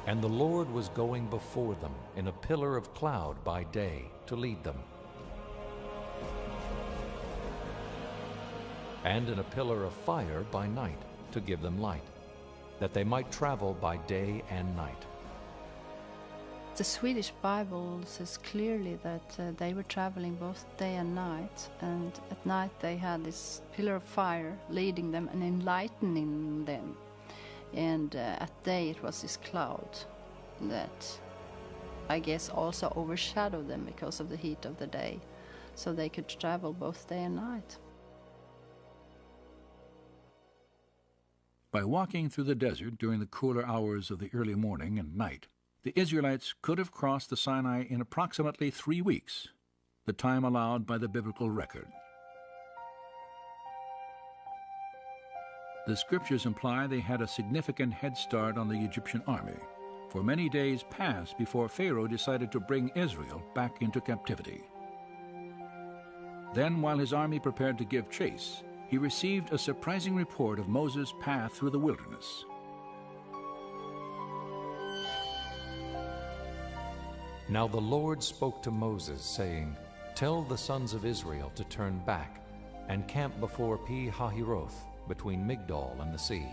And the Lord was going before them in a pillar of cloud by day to lead them, and in a pillar of fire by night to give them light, that they might travel by day and night. The Swedish Bible says clearly that they were traveling both day and night, and at night they had this pillar of fire leading them and enlightening them, and at day it was this cloud that I guess also overshadowed them because of the heat of the day, so they could travel both day and night. By walking through the desert during the cooler hours of the early morning and night, the Israelites could have crossed the Sinai in approximately 3 weeks, the time allowed by the biblical record. The scriptures imply they had a significant head start on the Egyptian army, for many days passed before Pharaoh decided to bring Israel back into captivity. Then, while his army prepared to give chase, he received a surprising report of Moses' path through the wilderness. Now the Lord spoke to Moses, saying, Tell the sons of Israel to turn back and camp before Pi-Hahiroth, between Migdol and the sea.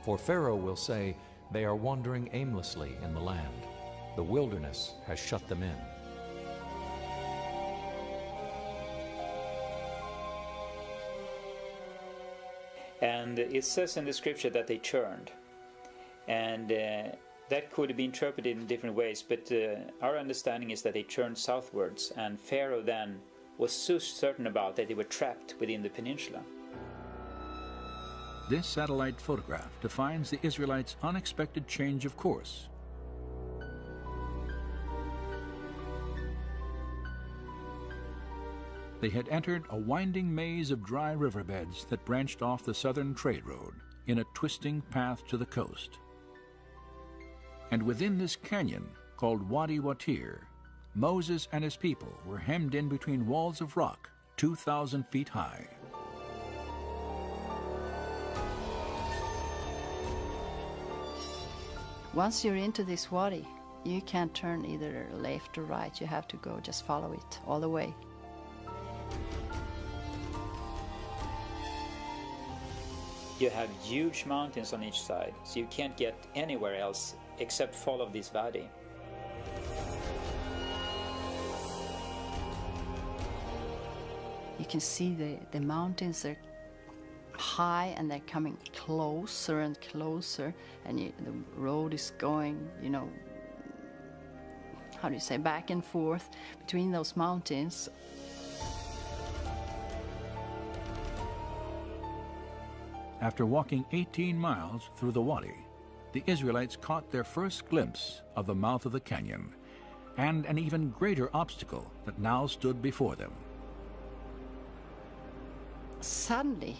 For Pharaoh will say, They are wandering aimlessly in the land. The wilderness has shut them in. And it says in the scripture that they turned, and that could be interpreted in different ways, but our understanding is that they turned southwards, and Pharaoh then was so certain about that they were trapped within the peninsula. This satellite photograph defines the Israelites' unexpected change of course. They had entered a winding maze of dry riverbeds that branched off the southern trade road in a twisting path to the coast. And within this canyon, called Wadi Watir, Moses and his people were hemmed in between walls of rock 2,000 feet high. Once you're into this wadi, you can't turn either left or right. You have to go, just follow it all the way. You have huge mountains on each side, so you can't get anywhere else except follow this valley. You can see the mountains are high and they're coming closer and closer, and the road is going, how do you say, back and forth between those mountains. After walking 18 miles through the wadi, the Israelites caught their first glimpse of the mouth of the canyon and an even greater obstacle that now stood before them. Suddenly,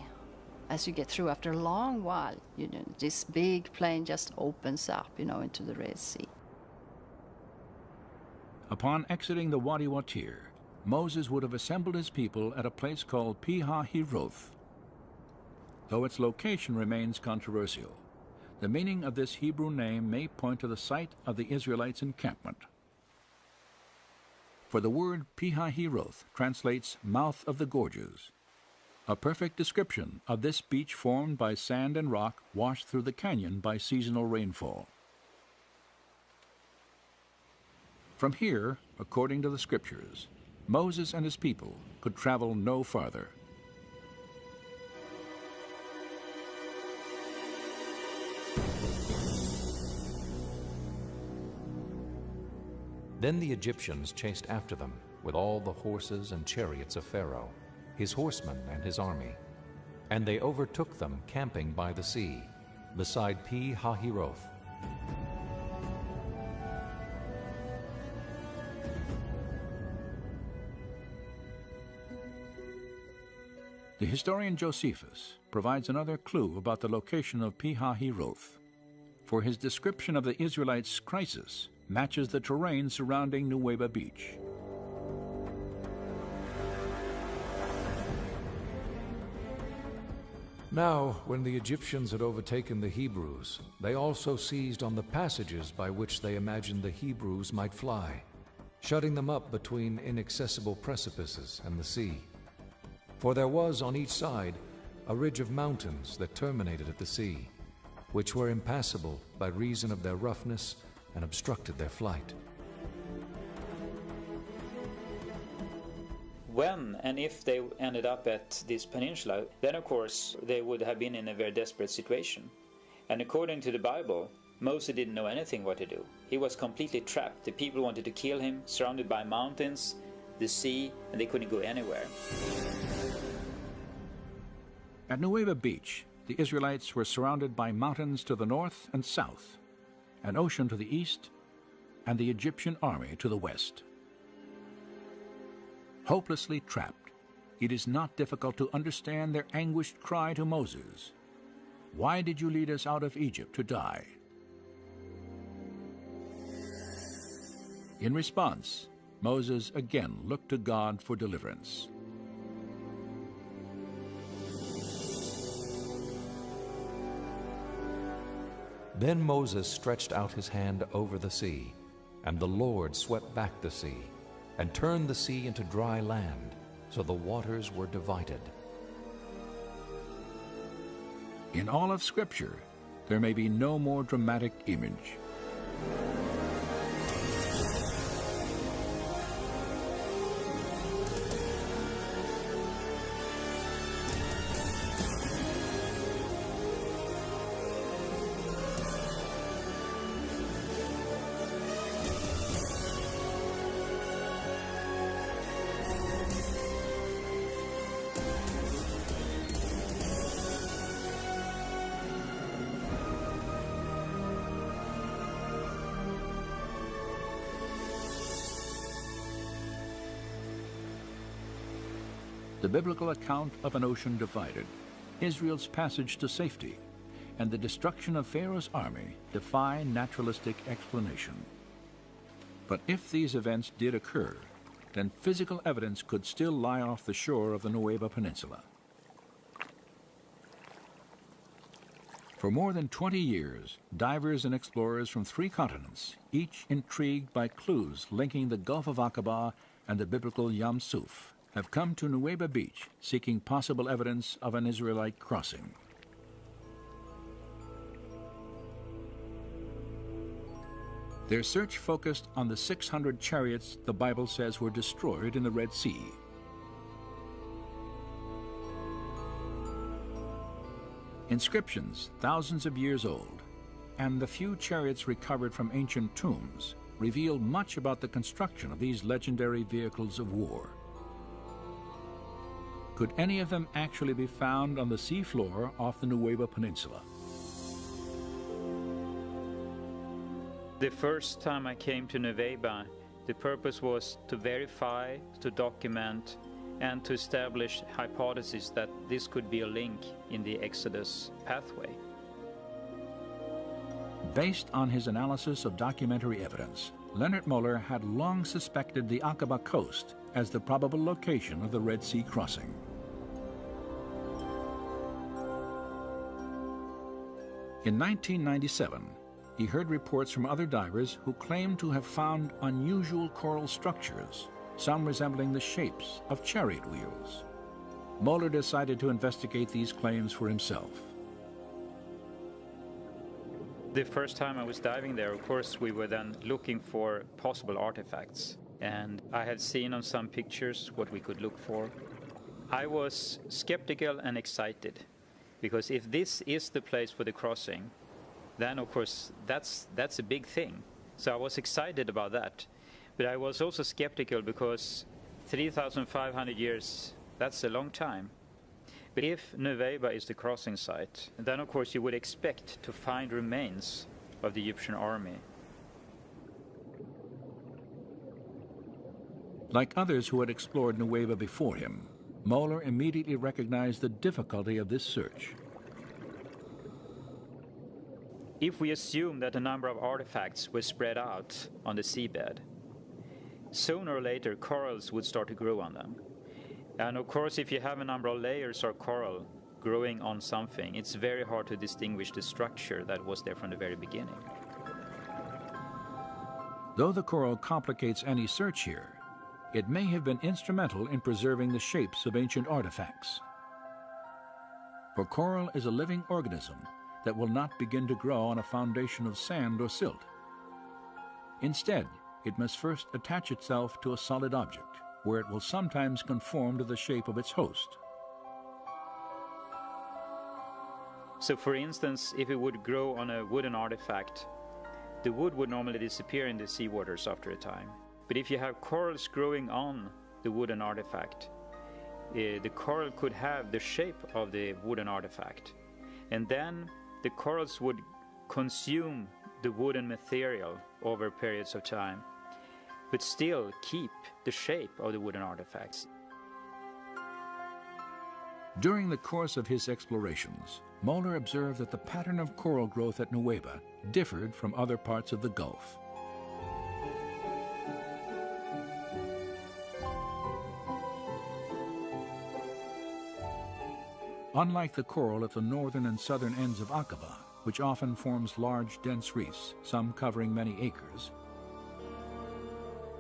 as you get through, after a long while, this big plain just opens up, into the Red Sea. Upon exiting the Wadi Watir, Moses would have assembled his people at a place called Pi-Hahiroth. Though its location remains controversial, the meaning of this Hebrew name may point to the site of the Israelites' encampment. For the word Pi-Hahiroth translates mouth of the gorges, a perfect description of this beach formed by sand and rock washed through the canyon by seasonal rainfall. From here, according to the Scriptures, Moses and his people could travel no farther. Then the Egyptians chased after them with all the horses and chariots of Pharaoh, his horsemen and his army. And they overtook them camping by the sea, beside Pi-Hahiroth. The historian Josephus provides another clue about the location of Pi-Hahiroth, for his description of the Israelites' crisis matches the terrain surrounding Nuweiba Beach. Now, when the Egyptians had overtaken the Hebrews, they also seized on the passages by which they imagined the Hebrews might fly, shutting them up between inaccessible precipices and the sea. For there was on each side a ridge of mountains that terminated at the sea, which were impassable by reason of their roughness and obstructed their flight. When and if they ended up at this peninsula, then of course they would have been in a very desperate situation. And according to the Bible, Moses didn't know anything what to do. He was completely trapped. The people wanted to kill him, surrounded by mountains, the sea, and they couldn't go anywhere. At Nuweiba Beach, the Israelites were surrounded by mountains to the north and south, an ocean to the east, and the Egyptian army to the west. Hopelessly trapped, it is not difficult to understand their anguished cry to Moses, "Why did you lead us out of Egypt to die?" In response, Moses again looked to God for deliverance. Then Moses stretched out his hand over the sea, and the Lord swept back the sea, and turned the sea into dry land, so the waters were divided. In all of Scripture, there may be no more dramatic image. the biblical account of an ocean divided, Israel's passage to safety, and the destruction of Pharaoh's army defy naturalistic explanation. But if these events did occur, then physical evidence could still lie off the shore of the Nueva Peninsula. For more than 20 years, divers and explorers from 3 continents, each intrigued by clues linking the Gulf of Aqaba and the biblical Yam Suf, have come to Nueva Beach seeking possible evidence of an Israelite crossing. Their search focused on the 600 chariots the Bible says were destroyed in the Red Sea. Inscriptions thousands of years old, and the few chariots recovered from ancient tombs reveal much about the construction of these legendary vehicles of war. Could any of them actually be found on the seafloor off the Nueva Peninsula? The first time I came to Nueva, the purpose was to verify, to document, and to establish hypotheses that this could be a link in the Exodus pathway. Based on his analysis of documentary evidence, Leonard Moeller had long suspected the Aqaba coast as the probable location of the Red Sea crossing. In 1997, he heard reports from other divers who claimed to have found unusual coral structures, some resembling the shapes of chariot wheels. Moeller decided to investigate these claims for himself. The first time I was diving there, of course, we were then looking for possible artifacts. And I had seen on some pictures what we could look for. I was skeptical and excited, because if this is the place for the crossing, then of course that's a big thing. So I was excited about that. But I was also skeptical because 3,500 years, that's a long time. But if Nueva is the crossing site, then of course you would expect to find remains of the Egyptian army. Like others who had explored Nueva before him, Moeller immediately recognized the difficulty of this search. If we assume that a number of artifacts were spread out on the seabed, sooner or later corals would start to grow on them. And of course, if you have a number of layers of coral growing on something, it's very hard to distinguish the structure that was there from the very beginning. Though the coral complicates any search here, it may have been instrumental in preserving the shapes of ancient artifacts. For coral is a living organism that will not begin to grow on a foundation of sand or silt. Instead, it must first attach itself to a solid object, where it will sometimes conform to the shape of its host. So for instance, if it would grow on a wooden artifact, the wood would normally disappear in the seawaters after a time. But if you have corals growing on the wooden artifact, the coral could have the shape of the wooden artifact. And then the corals would consume the wooden material over periods of time, but still keep the shape of the wooden artifacts. During the course of his explorations, Moeller observed that the pattern of coral growth at Nueva differed from other parts of the Gulf. Unlike the coral at the northern and southern ends of Aqaba, which often forms large, dense reefs, some covering many acres,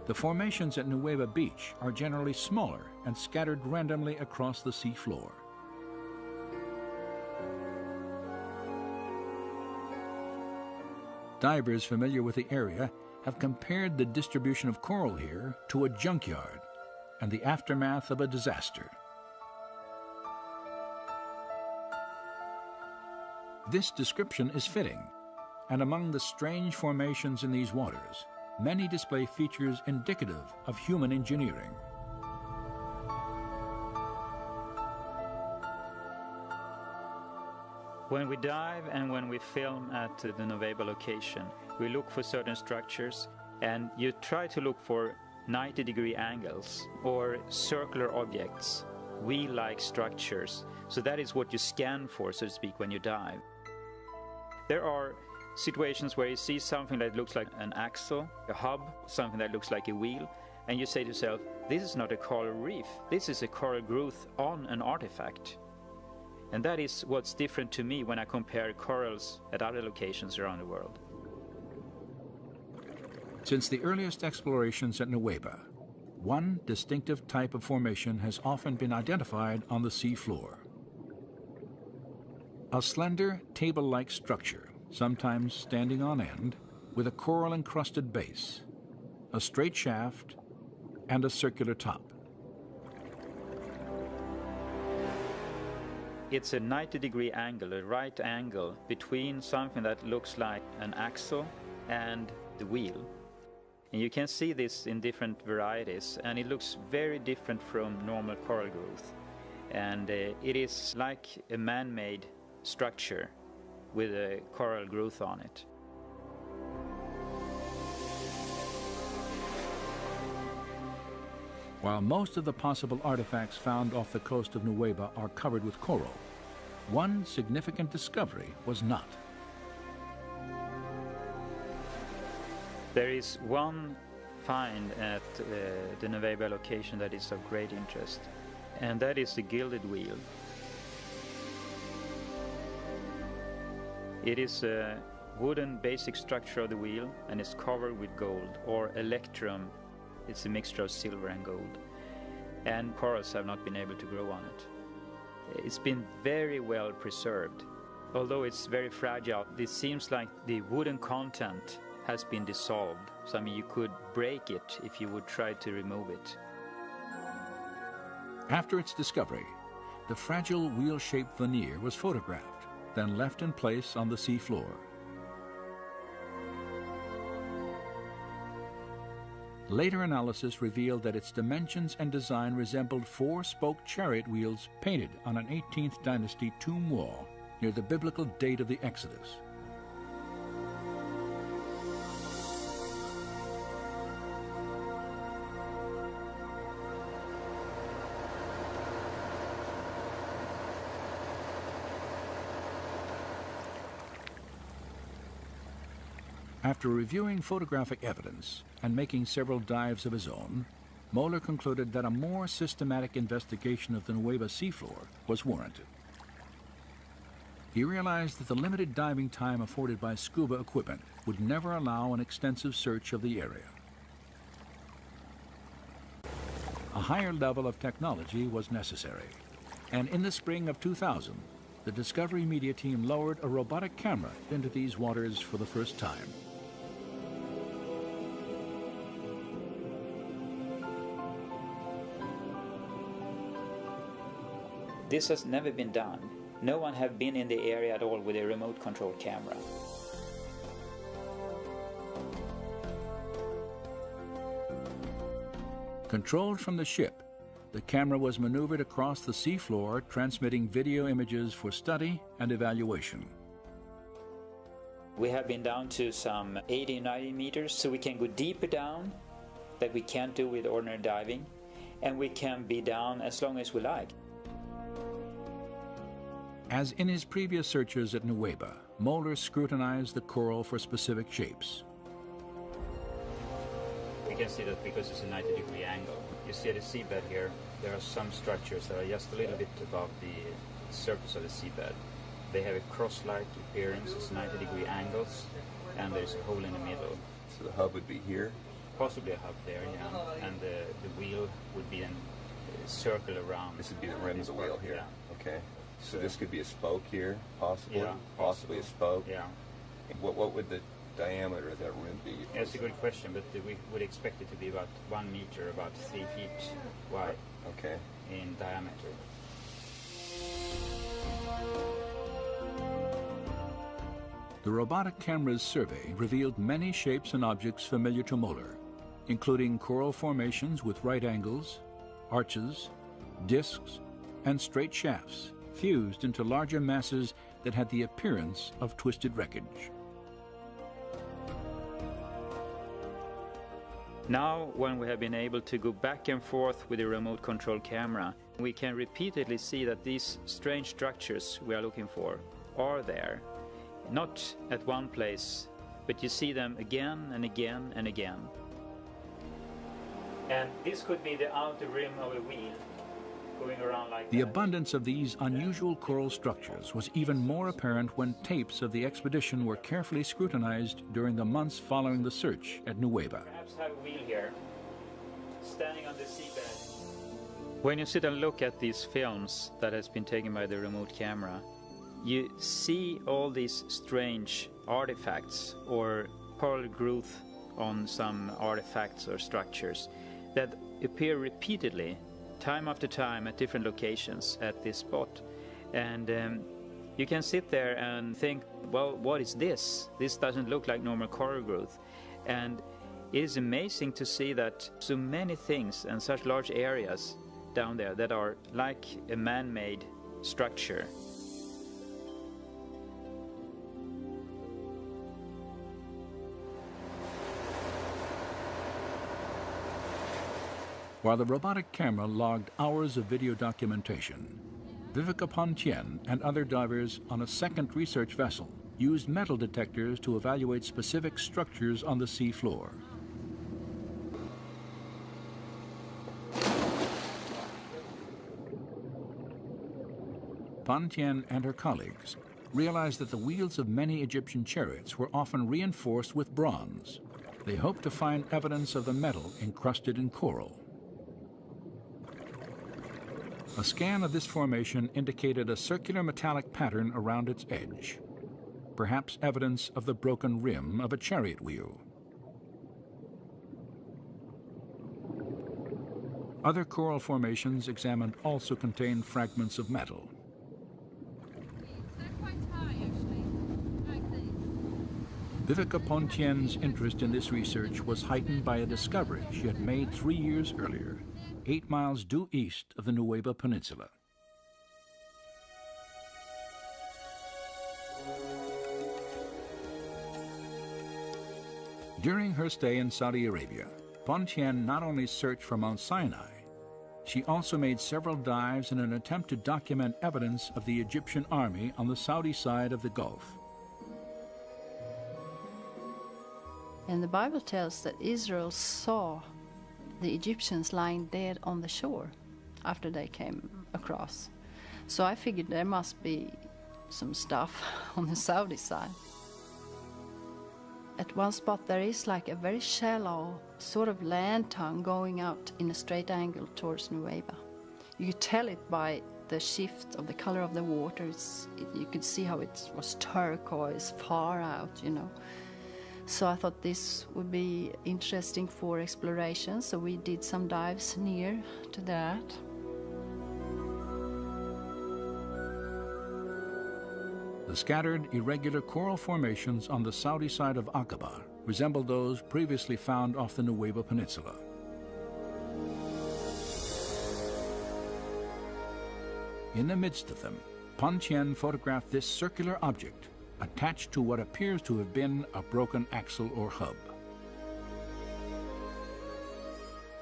the formations at Nueva Beach are generally smaller and scattered randomly across the seafloor. Divers familiar with the area have compared the distribution of coral here to a junkyard and the aftermath of a disaster. This description is fitting, and among the strange formations in these waters, many display features indicative of human engineering. When we dive and when we film at the Nueva location, we look for certain structures, and you try to look for 90-degree angles or circular objects wheel-like structures. So that is what you scan for, so to speak, when you dive. There are situations where you see something that looks like an axle, a hub, something that looks like a wheel, and you say to yourself, this is not a coral reef, this is a coral growth on an artifact. And that is what's different to me when I compare corals at other locations around the world. Since the earliest explorations at Nuweiba, one distinctive type of formation has often been identified on the sea floor. A slender, table-like structure, sometimes standing on end, with a coral-encrusted base, a straight shaft, and a circular top. It's a 90-degree angle, a right angle, between something that looks like an axle and the wheel. And you can see this in different varieties, and it looks very different from normal coral growth. And it is like a man-made structure with a coral growth on it. While most of the possible artifacts found off the coast of Nuweiba are covered with coral, one significant discovery was not. There is one find at the Nuweiba location that is of great interest, and that is the gilded wheel. It is a wooden basic structure of the wheel, and is covered with gold, or electrum. It's a mixture of silver and gold, and corals have not been able to grow on it. It's been very well preserved. Although it's very fragile, it seems like the wooden content has been dissolved. So I mean, you could break it if you would try to remove it. After its discovery, the fragile wheel-shaped veneer was photographed, then left in place on the sea floor. Later analysis revealed that its dimensions and design resembled four-spoke chariot wheels painted on an 18th dynasty tomb wall near the biblical date of the Exodus. After reviewing photographic evidence and making several dives of his own, Moeller concluded that a more systematic investigation of the Nuweiba seafloor was warranted. He realized that the limited diving time afforded by scuba equipment would never allow an extensive search of the area. A higher level of technology was necessary, and in the spring of 2000, the Discovery Media team lowered a robotic camera into these waters for the first time. This has never been done. No one have been in the area at all with a remote control camera. Controlled from the ship, the camera was maneuvered across the seafloor, transmitting video images for study and evaluation. We have been down to some 80-90 meters, so we can go deeper down that we can't do with ordinary diving, and we can be down as long as we like. As in his previous searches at Nuweiba, Moeller scrutinized the coral for specific shapes. We can see that because it's a 90-degree angle. You see the seabed here, there are some structures that are just a little bit above the surface of the seabed. They have a cross-like appearance, it's 90-degree angles, and there's a hole in the middle. So the hub would be here? Possibly a hub there, yeah. And the wheel would be a circle around. This would be the rim of the wheel here? Yeah. Okay. So this could be a spoke here, possibly? Yeah, possibly a spoke? Yeah. What would the diameter of that rim be? That's a good question, but we would expect it to be about 1 meter, about 3 feet wide. Okay. In diameter. The robotic camera's survey revealed many shapes and objects familiar to Moeller, including coral formations with right angles, arches, discs, and straight shafts, fused into larger masses that had the appearance of twisted wreckage. Now, when we have been able to go back and forth with the remote control camera, we can repeatedly see that these strange structures we are looking for are there. Not at one place, but you see them again and again and again. And this could be the outer rim of a wheel going around like The that. abundance of these unusual coral structures was even more apparent when tapes of the expedition were carefully scrutinized during the months following the search at Nueva. Perhaps have a wheel here, standing on the seabed. When you sit and look at these films that has been taken by the remote camera, you see all these strange artifacts or coral growth on some artifacts or structures that appear repeatedly, time after time, at different locations at this spot. And you can sit there and think, well, what is this? This doesn't look like normal coral growth. And it is amazing to see that so many things and such large areas down there that are like a man-made structure. While the robotic camera logged hours of video documentation, Viveka Pontien and other divers on a second research vessel used metal detectors to evaluate specific structures on the sea floor. Pontien and her colleagues realized that the wheels of many Egyptian chariots were often reinforced with bronze. They hoped to find evidence of the metal encrusted in coral. A scan of this formation indicated a circular metallic pattern around its edge, perhaps evidence of the broken rim of a chariot wheel. Other coral formations examined also contained fragments of metal. Viveka Pontien's interest in this research was heightened by a discovery she had made 3 years earlier, 8 miles due east of the Nueva Peninsula. During her stay in Saudi Arabia, Pontien not only searched for Mount Sinai, she also made several dives in an attempt to document evidence of the Egyptian army on the Saudi side of the Gulf. And the Bible tells that Israel saw the Egyptians lying dead on the shore after they came across. So I figured there must be some stuff on the Saudi side. At one spot there is like a very shallow sort of land tongue going out in a straight angle towards Nueva. You could tell it by the shift of the color of the water. You could see how it was turquoise far out, you know. So I thought this would be interesting for exploration, so we did some dives near to that. The scattered, irregular coral formations on the Saudi side of Aqaba resemble those previously found off the Nueva Peninsula. In the midst of them, Pontien photographed this circular object attached to what appears to have been a broken axle or hub.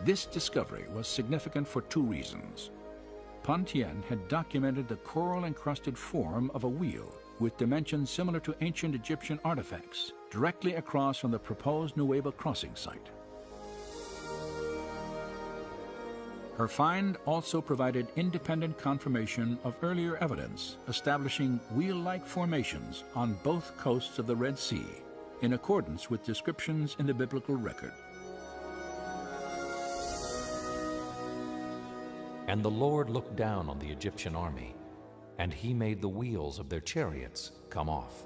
This discovery was significant for 2 reasons. Pontien had documented the coral-encrusted form of a wheel with dimensions similar to ancient Egyptian artifacts directly across from the proposed Nueva crossing site. Her find also provided independent confirmation of earlier evidence establishing wheel-like formations on both coasts of the Red Sea, in accordance with descriptions in the biblical record. And the Lord looked down on the Egyptian army, and he made the wheels of their chariots come off.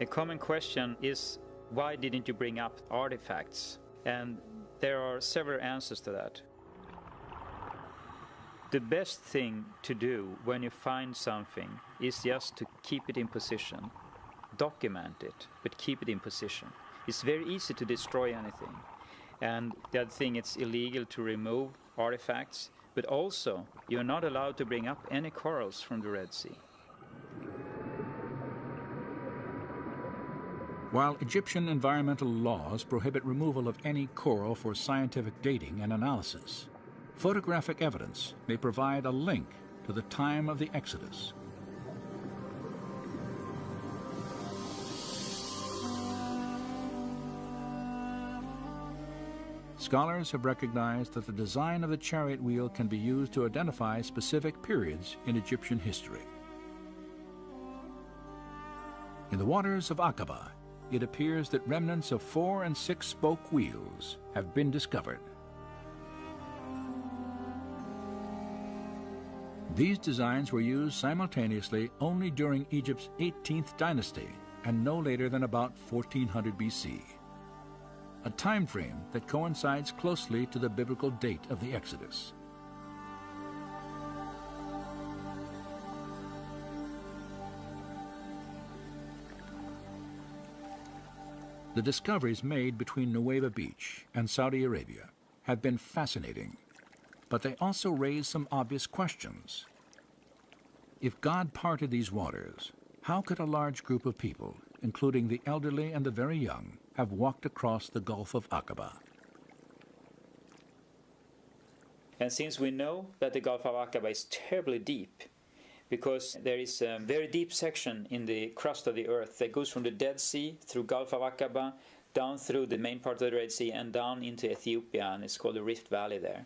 A common question is, why didn't you bring up artifacts? And there are several answers to that. The best thing to do when you find something is just to keep it in position. Document it, but keep it in position. It's very easy to destroy anything. And the other thing, it's illegal to remove artifacts, but also you're not allowed to bring up any corals from the Red Sea. While Egyptian environmental laws prohibit removal of any coral for scientific dating and analysis, photographic evidence may provide a link to the time of the Exodus. Scholars have recognized that the design of the chariot wheel can be used to identify specific periods in Egyptian history. In the waters of Aqaba, it appears that remnants of 4- and 6-spoke wheels have been discovered. These designs were used simultaneously only during Egypt's 18th dynasty and no later than about 1400 BC, a time frame that coincides closely to the biblical date of the Exodus. The discoveries made between Nuweiba Beach and Saudi Arabia have been fascinating, but they also raise some obvious questions. If God parted these waters, how could a large group of people, including the elderly and the very young, have walked across the Gulf of Aqaba? And since we know that the Gulf of Aqaba is terribly deep, because there is a very deep section in the crust of the earth that goes from the Dead Sea through Gulf of Aqaba, down through the main part of the Red Sea and down into Ethiopia, and it's called the Rift Valley there.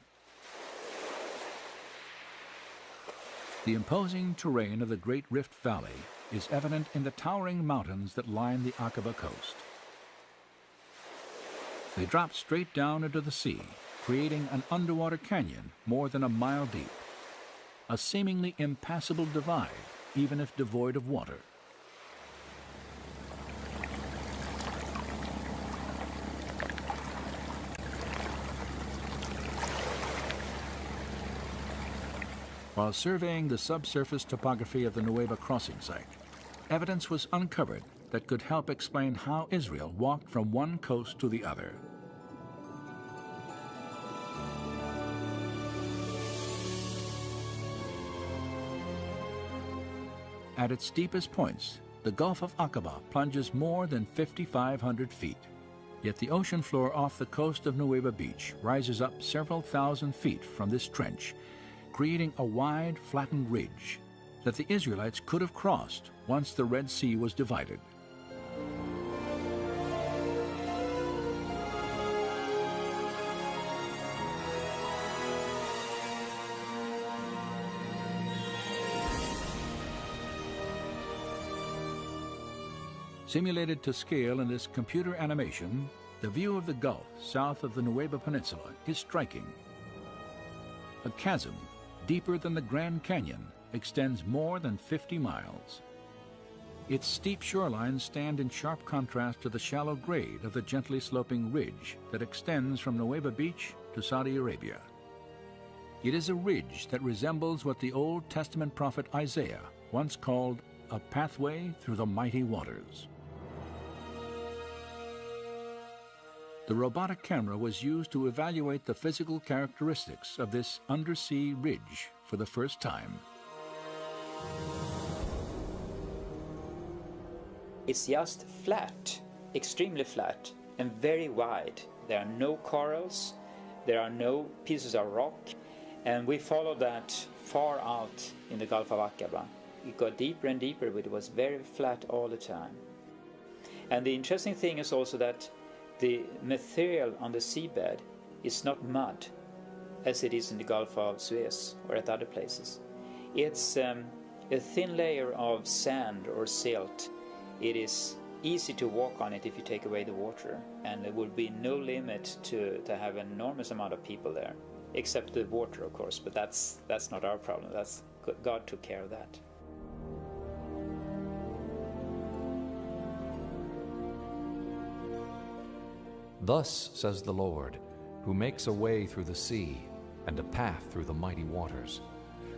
The imposing terrain of the Great Rift Valley is evident in the towering mountains that line the Aqaba coast. They drop straight down into the sea, creating an underwater canyon more than a mile deep, a seemingly impassable divide, even if devoid of water. While surveying the subsurface topography of the Nuweiba crossing site, evidence was uncovered that could help explain how Israel walked from one coast to the other. At its steepest points, the Gulf of Aqaba plunges more than 5,500 feet. Yet the ocean floor off the coast of Nuweiba Beach rises up several thousand feet from this trench, creating a wide, flattened ridge that the Israelites could have crossed once the Red Sea was divided. Simulated to scale in this computer animation, the view of the Gulf south of the Nuweiba Peninsula is striking. A chasm, deeper than the Grand Canyon, extends more than 50 miles. Its steep shorelines stand in sharp contrast to the shallow grade of the gently sloping ridge that extends from Nuweiba Beach to Saudi Arabia. It is a ridge that resembles what the Old Testament prophet Isaiah once called a pathway through the mighty waters. The robotic camera was used to evaluate the physical characteristics of this undersea ridge for the first time. It's just flat, extremely flat, and very wide. There are no corals, there are no pieces of rock, and we followed that far out in the Gulf of Aqaba. It got deeper and deeper, but it was very flat all the time. And the interesting thing is also that the material on the seabed is not mud, as it is in the Gulf of Suez or at other places. It's a thin layer of sand or silt. It is easy to walk on it if you take away the water, and there would be no limit to have an enormous amount of people there, except the water, of course, but that's not our problem. God took care of that. Thus says the Lord, who makes a way through the sea and a path through the mighty waters.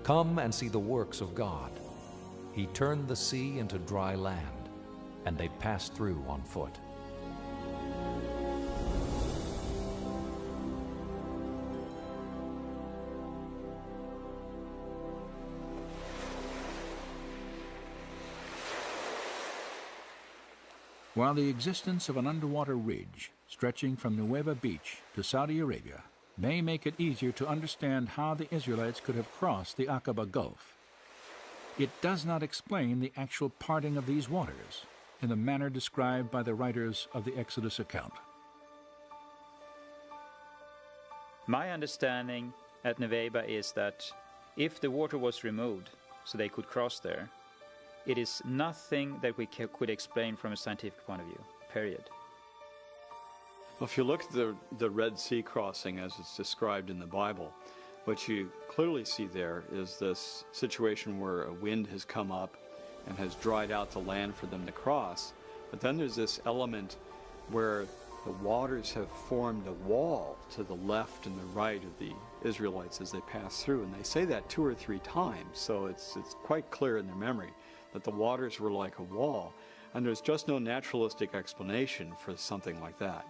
Come and see the works of God. He turned the sea into dry land, and they passed through on foot. While the existence of an underwater ridge stretching from Nueva Beach to Saudi Arabia may make it easier to understand how the Israelites could have crossed the Aqaba Gulf, it does not explain the actual parting of these waters in the manner described by the writers of the Exodus account. My understanding at Nueva is that if the water was removed so they could cross there, it is nothing that we could explain from a scientific point of view, period. Well, if you look at the Red Sea crossing as it's described in the Bible, what you clearly see there is this situation where a wind has come up and has dried out the land for them to cross. But then there's this element where the waters have formed a wall to the left and the right of the Israelites as they pass through. And they say that 2 or 3 times, so it's quite clear in their memory that the waters were like a wall. And there's just no naturalistic explanation for something like that.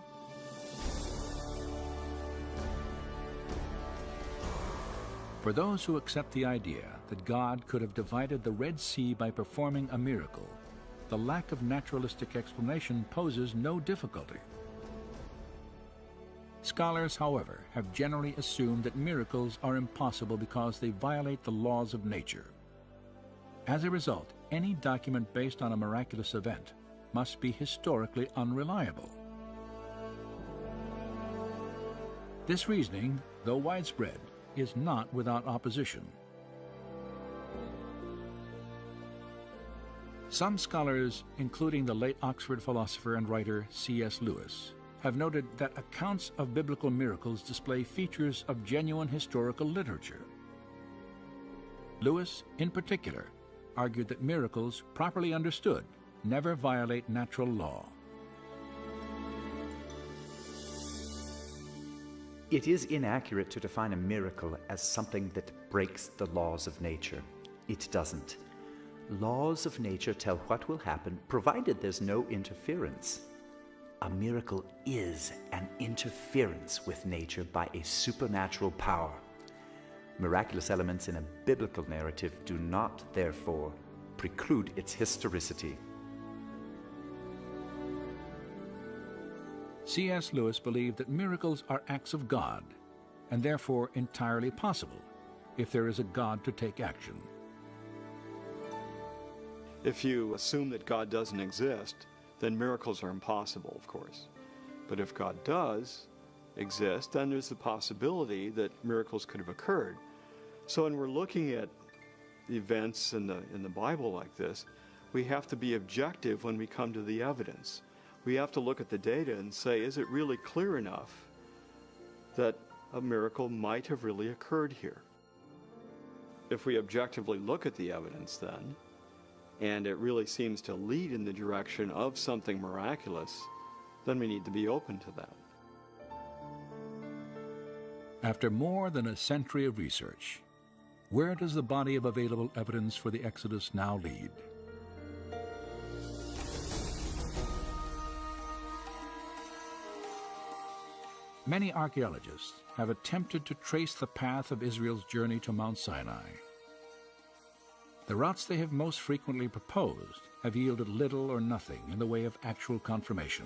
For those who accept the idea that God could have divided the Red Sea by performing a miracle, the lack of naturalistic explanation poses no difficulty. Scholars, however, have generally assumed that miracles are impossible because they violate the laws of nature. As a result, any document based on a miraculous event must be historically unreliable. This reasoning, though widespread, is not without opposition. Some scholars, including the late Oxford philosopher and writer C.S. Lewis, have noted that accounts of biblical miracles display features of genuine historical literature. Lewis, in particular, argued that miracles, properly understood, never violate natural law. It is inaccurate to define a miracle as something that breaks the laws of nature. It doesn't. Laws of nature tell what will happen, provided there's no interference. A miracle is an interference with nature by a supernatural power. Miraculous elements in a biblical narrative do not, therefore, preclude its historicity. C.S. Lewis believed that miracles are acts of God, and therefore entirely possible if there is a God to take action. If you assume that God doesn't exist, then miracles are impossible, of course. But if God does exist, then there's the possibility that miracles could have occurred. So when we're looking at events in the Bible like this, we have to be objective when we come to the evidence. We have to look at the data and say, is it really clear enough that a miracle might have really occurred here? If we objectively look at the evidence then, and it really seems to lead in the direction of something miraculous, then we need to be open to that. After more than a century of research, where does the body of available evidence for the Exodus now lead? Many archaeologists have attempted to trace the path of Israel's journey to Mount Sinai. The routes they have most frequently proposed have yielded little or nothing in the way of actual confirmation.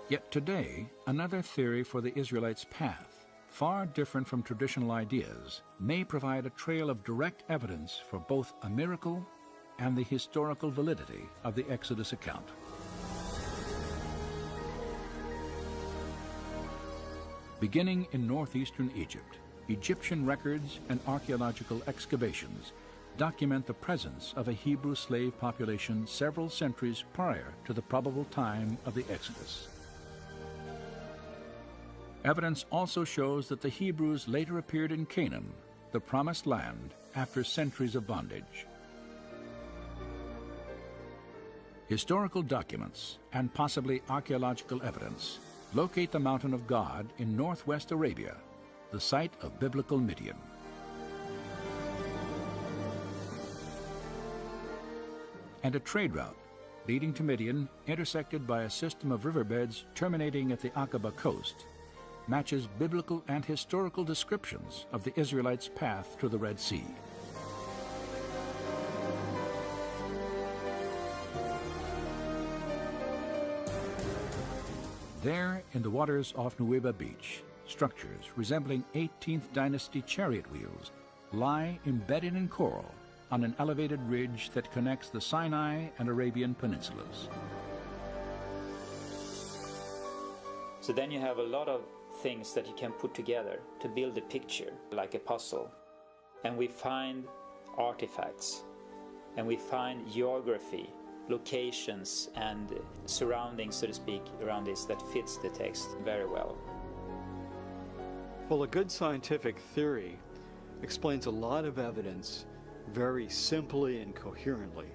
Yet today, another theory for the Israelites' path, far different from traditional ideas, may provide a trail of direct evidence for both a miracle and the historical validity of the Exodus account. Beginning in northeastern Egypt, Egyptian records and archaeological excavations document the presence of a Hebrew slave population several centuries prior to the probable time of the Exodus. Evidence also shows that the Hebrews later appeared in Canaan, the promised land, after centuries of bondage. Historical documents and possibly archaeological evidence locate the Mountain of God in northwest Arabia, the site of biblical Midian. And a trade route leading to Midian, intersected by a system of riverbeds terminating at the Aqaba coast, matches biblical and historical descriptions of the Israelites' path to the Red Sea. There, in the waters off Nuweiba Beach, structures resembling 18th dynasty chariot wheels lie embedded in coral on an elevated ridge that connects the Sinai and Arabian peninsulas. So then you have a lot of things that you can put together to build a picture, like a puzzle. And we find artifacts, and we find geography, locations and surroundings, so to speak, around this that fits the text very well. Well, a good scientific theory explains a lot of evidence very simply and coherently.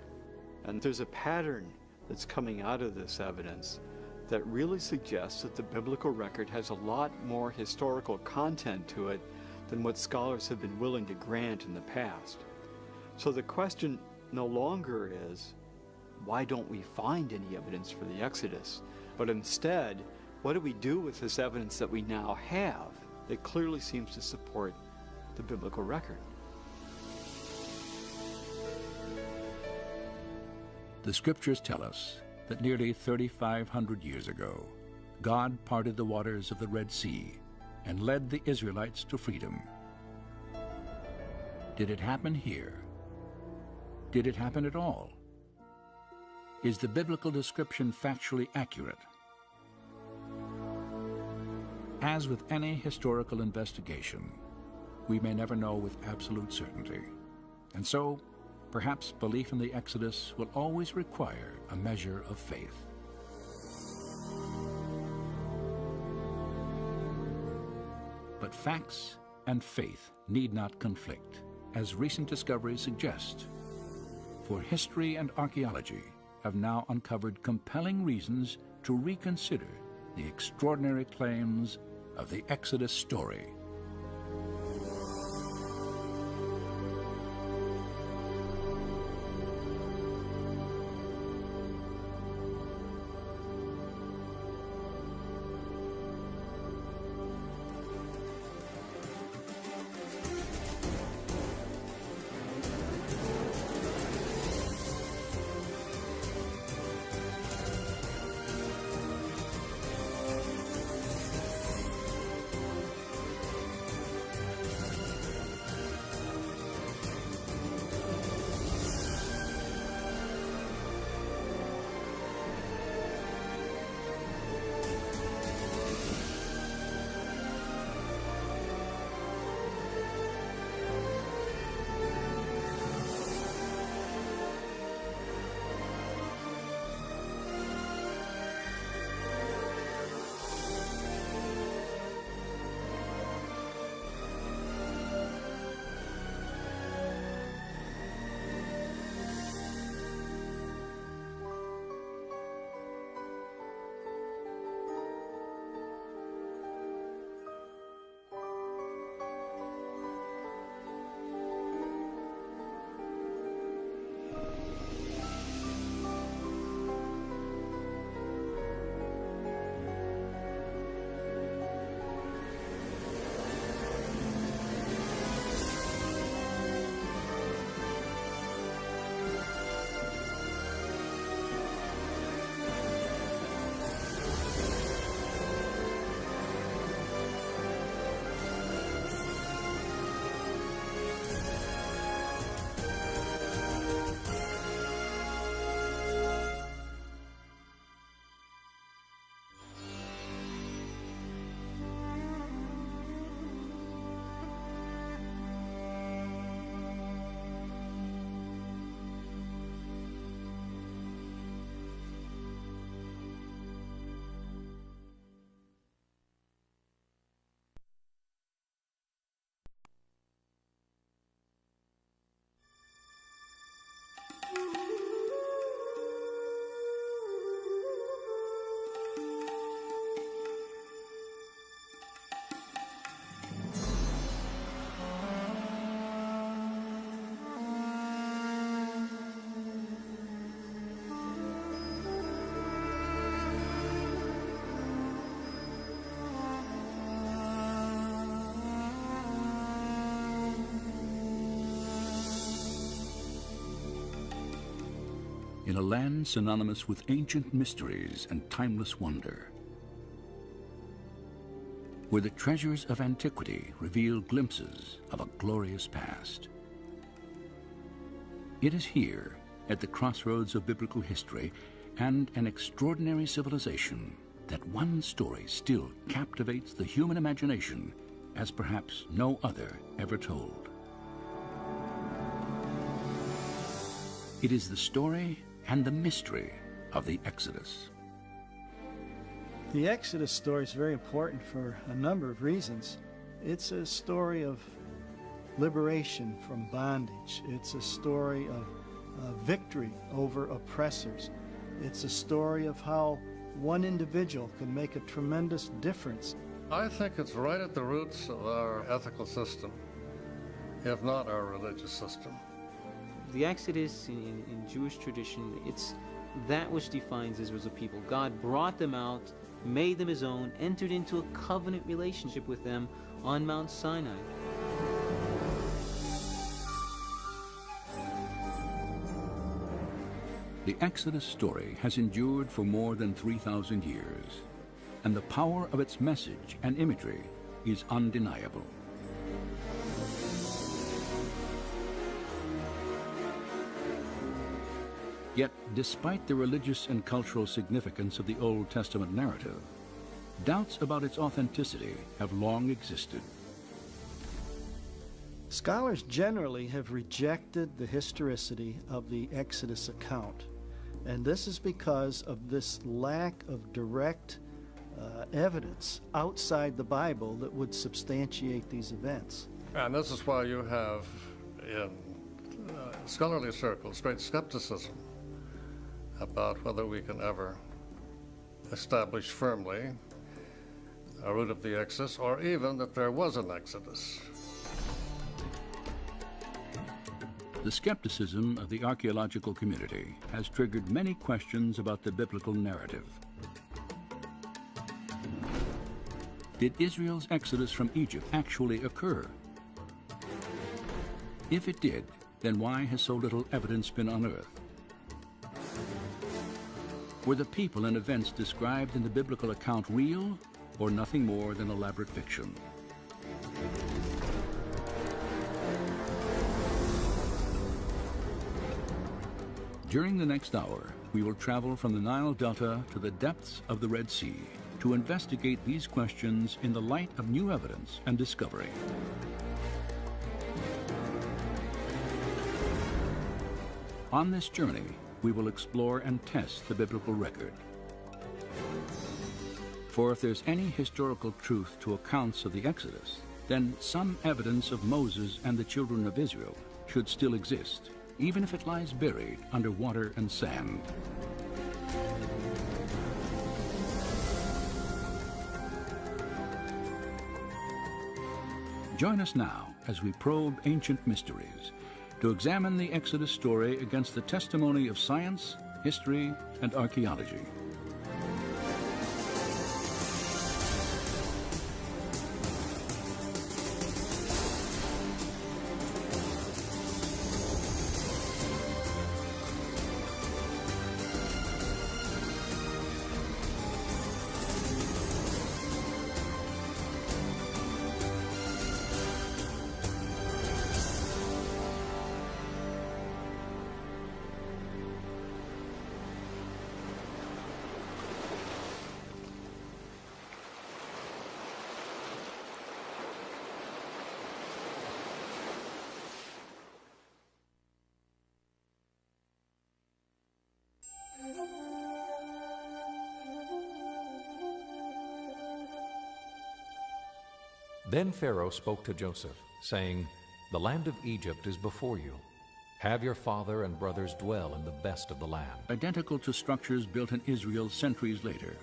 And there's a pattern that's coming out of this evidence that really suggests that the biblical record has a lot more historical content to it than what scholars have been willing to grant in the past. So the question no longer is, why don't we find any evidence for the Exodus? But instead, what do we do with this evidence that we now have that clearly seems to support the biblical record? The scriptures tell us that nearly 3,500 years ago, God parted the waters of the Red Sea and led the Israelites to freedom. Did it happen here? Did it happen at all? Is the biblical description factually accurate? As with any historical investigation, we may never know with absolute certainty. And so, perhaps belief in the Exodus will always require a measure of faith. But facts and faith need not conflict, as recent discoveries suggest. For history and archaeology have now uncovered compelling reasons to reconsider the extraordinary claims of the Exodus story. In a land synonymous with ancient mysteries and timeless wonder, where the treasures of antiquity reveal glimpses of a glorious past. It is here, at the crossroads of biblical history and an extraordinary civilization, that one story still captivates the human imagination as perhaps no other ever told. It is the story and the mystery of the Exodus. The Exodus story is very important for a number of reasons. It's a story of liberation from bondage. It's a story of victory over oppressors. It's a story of how one individual can make a tremendous difference. I think it's right at the roots of our ethical system, if not our religious system. The Exodus in Jewish tradition, it's that which defines Israel as a people. God brought them out, made them his own, entered into a covenant relationship with them on Mount Sinai. The Exodus story has endured for more than 3,000 years, and the power of its message and imagery is undeniable. Yet, despite the religious and cultural significance of the Old Testament narrative, doubts about its authenticity have long existed. Scholars generally have rejected the historicity of the Exodus account, and this is because of this lack of direct evidence outside the Bible that would substantiate these events. And this is why you have, in scholarly circles, great skepticism about whether we can ever establish firmly a root of the Exodus, or even that there was an Exodus. The skepticism of the archaeological community has triggered many questions about the biblical narrative. Did Israel's exodus from Egypt actually occur? If it did, then why has so little evidence been unearthed? Were the people and events described in the biblical account real, or nothing more than elaborate fiction? During the next hour, we will travel from the Nile Delta to the depths of the Red Sea to investigate these questions in the light of new evidence and discovery. On this journey, we will explore and test the biblical record. For if there's any historical truth to accounts of the Exodus, then some evidence of Moses and the children of Israel should still exist, even if it lies buried under water and sand. Join us now as we probe ancient mysteries to examine the Exodus story against the testimony of science, history, and archaeology. Then Pharaoh spoke to Joseph, saying, "The land of Egypt is before you. Have your father and brothers dwell in the best of the land." Identical to structures built in Israel centuries later.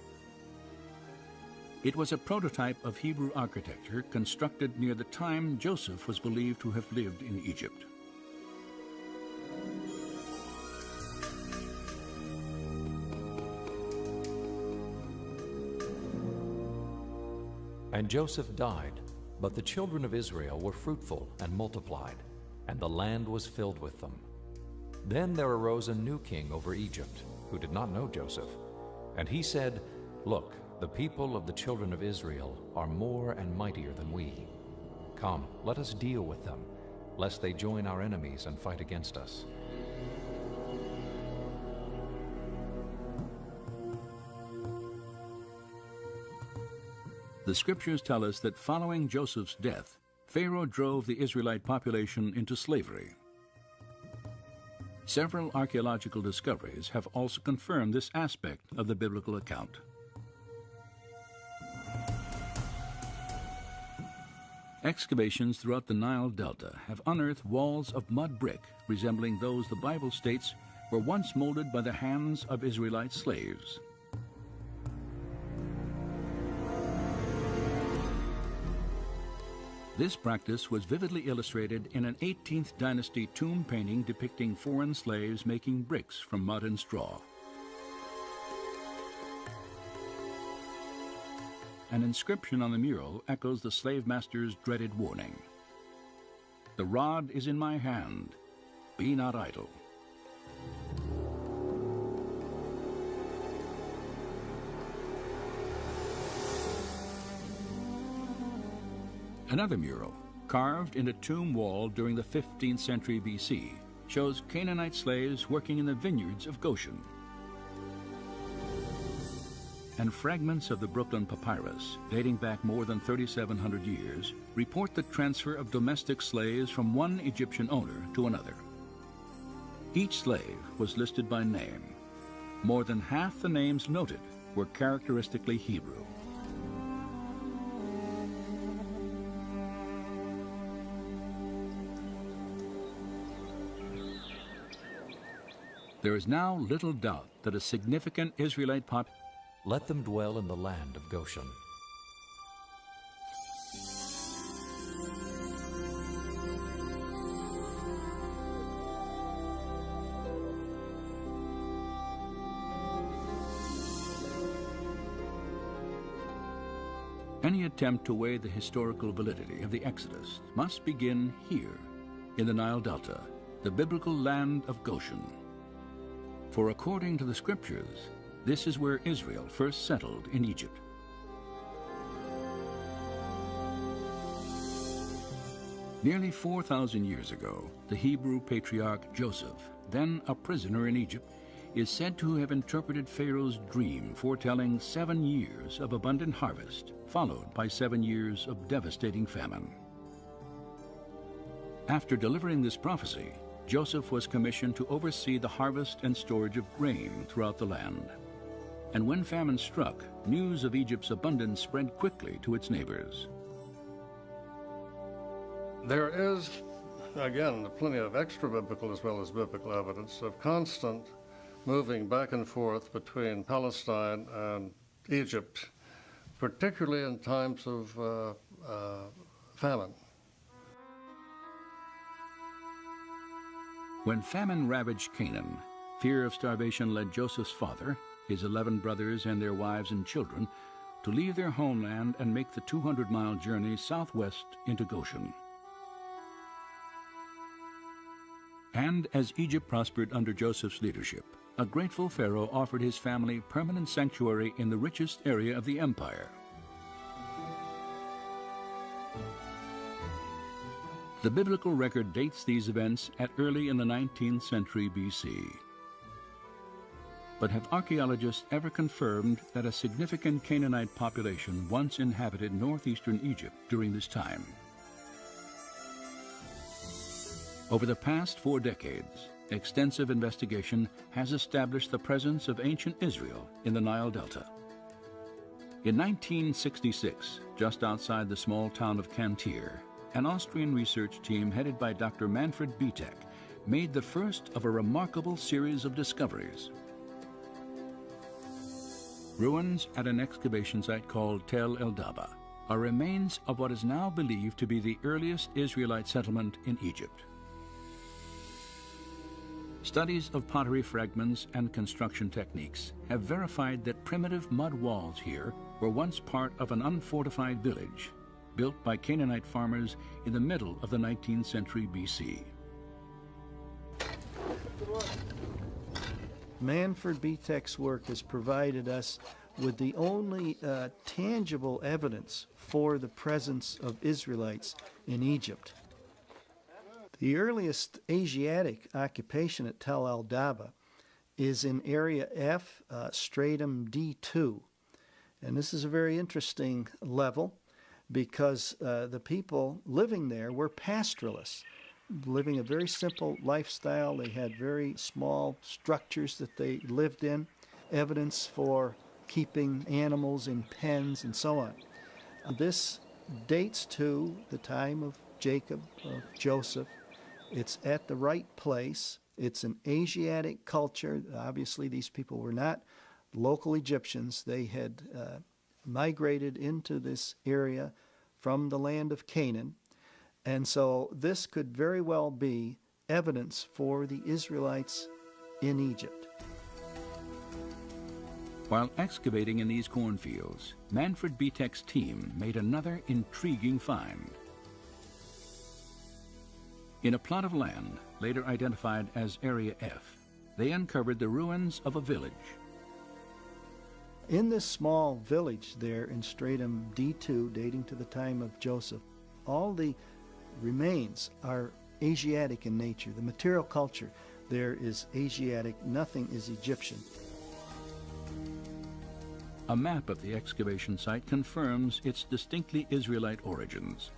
It was a prototype of Hebrew architecture constructed near the time Joseph was believed to have lived in Egypt. And Joseph died, but the children of Israel were fruitful and multiplied, and the land was filled with them. Then there arose a new king over Egypt, who did not know Joseph. And he said, "Look, The people of the children of Israel are more and mightier than we. Come, let us deal with them, lest they join our enemies and fight against us. The scriptures tell us that following Joseph's death, Pharaoh drove the Israelite population into slavery. Several archaeological discoveries have also confirmed this aspect of the biblical account. Excavations throughout the Nile Delta have unearthed walls of mud brick resembling those the Bible states were once molded by the hands of Israelite slaves. This practice was vividly illustrated in an 18th dynasty tomb painting depicting foreign slaves making bricks from mud and straw. An inscription on the mural echoes the slave master's dreaded warning. "The rod is in my hand. Be not idle." Another mural, carved in a tomb wall during the 15th century BC, shows Canaanite slaves working in the vineyards of Goshen. And fragments of the Brooklyn Papyrus, dating back more than 3,700 years, report the transfer of domestic slaves from one Egyptian owner to another. Each slave was listed by name. More than half the names noted were characteristically Hebrew. There is now little doubt that a significant Israelite population. Let them dwell in the land of Goshen. Any attempt to weigh the historical validity of the Exodus must begin here, in the Nile Delta, the biblical land of Goshen. For according to the scriptures, this is where Israel first settled in Egypt. Nearly 4,000 years ago, the Hebrew patriarch Joseph, then a prisoner in Egypt, is said to have interpreted Pharaoh's dream foretelling 7 years of abundant harvest, followed by 7 years of devastating famine. After delivering this prophecy, Joseph was commissioned to oversee the harvest and storage of grain throughout the land. And when famine struck, news of Egypt's abundance spread quickly to its neighbors. There is, again, plenty of extra-biblical as well as biblical evidence of constant moving back and forth between Palestine and Egypt, particularly in times of famine. When famine ravaged Canaan, fear of starvation led Joseph's father, his 11 brothers and their wives and children, to leave their homeland and make the 200-mile journey southwest into Goshen. And as Egypt prospered under Joseph's leadership, a grateful Pharaoh offered his family permanent sanctuary in the richest area of the empire. The biblical record dates these events at early in the 19th century BC. But have archaeologists ever confirmed that a significant Canaanite population once inhabited northeastern Egypt during this time? Over the past 4 decades, extensive investigation has established the presence of ancient Israel in the Nile Delta. In 1966, just outside the small town of Cantir, an Austrian research team headed by Dr. Manfred Bietek made the first of a remarkable series of discoveries. Ruins at an excavation site called Tel el-Daba are remains of what is now believed to be the earliest Israelite settlement in Egypt. Studies of pottery fragments and construction techniques have verified that primitive mud walls here were once part of an unfortified village built by Canaanite farmers in the middle of the 19th century BC. Manfred Bietek's work has provided us with the only tangible evidence for the presence of Israelites in Egypt. The earliest Asiatic occupation at Tel el-Daba is in Area F, Stratum D2. And this is a very interesting level because the people living there were pastoralists, living a very simple lifestyle. They had very small structures that they lived in, evidence for keeping animals in pens and so on. This dates to the time of Jacob, of Joseph. It's at the right place. It's an Asiatic culture. Obviously, these people were not local Egyptians. They had migrated into this area from the land of Canaan. And so this could very well be evidence for the Israelites in Egypt. While excavating in these cornfields, Manfred Bietek's team made another intriguing find. In a plot of land, later identified as Area F, they uncovered the ruins of a village. In this small village there in Stratum D2, dating to the time of Joseph, all the remains are Asiatic in nature. The material culture there is Asiatic, nothing is Egyptian. A map of the excavation site confirms its distinctly Israelite origins.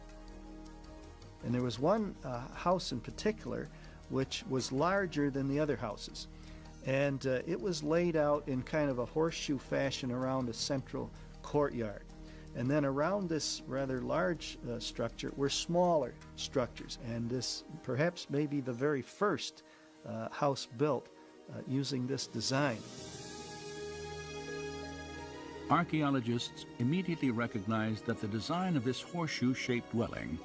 And there was one house in particular which was larger than the other houses. And it was laid out in kind of a horseshoe fashion around a central courtyard. And then around this rather large structure were smaller structures. And this perhaps may be the very first house built using this design. Archaeologists immediately recognized that the design of this horseshoe-shaped dwelling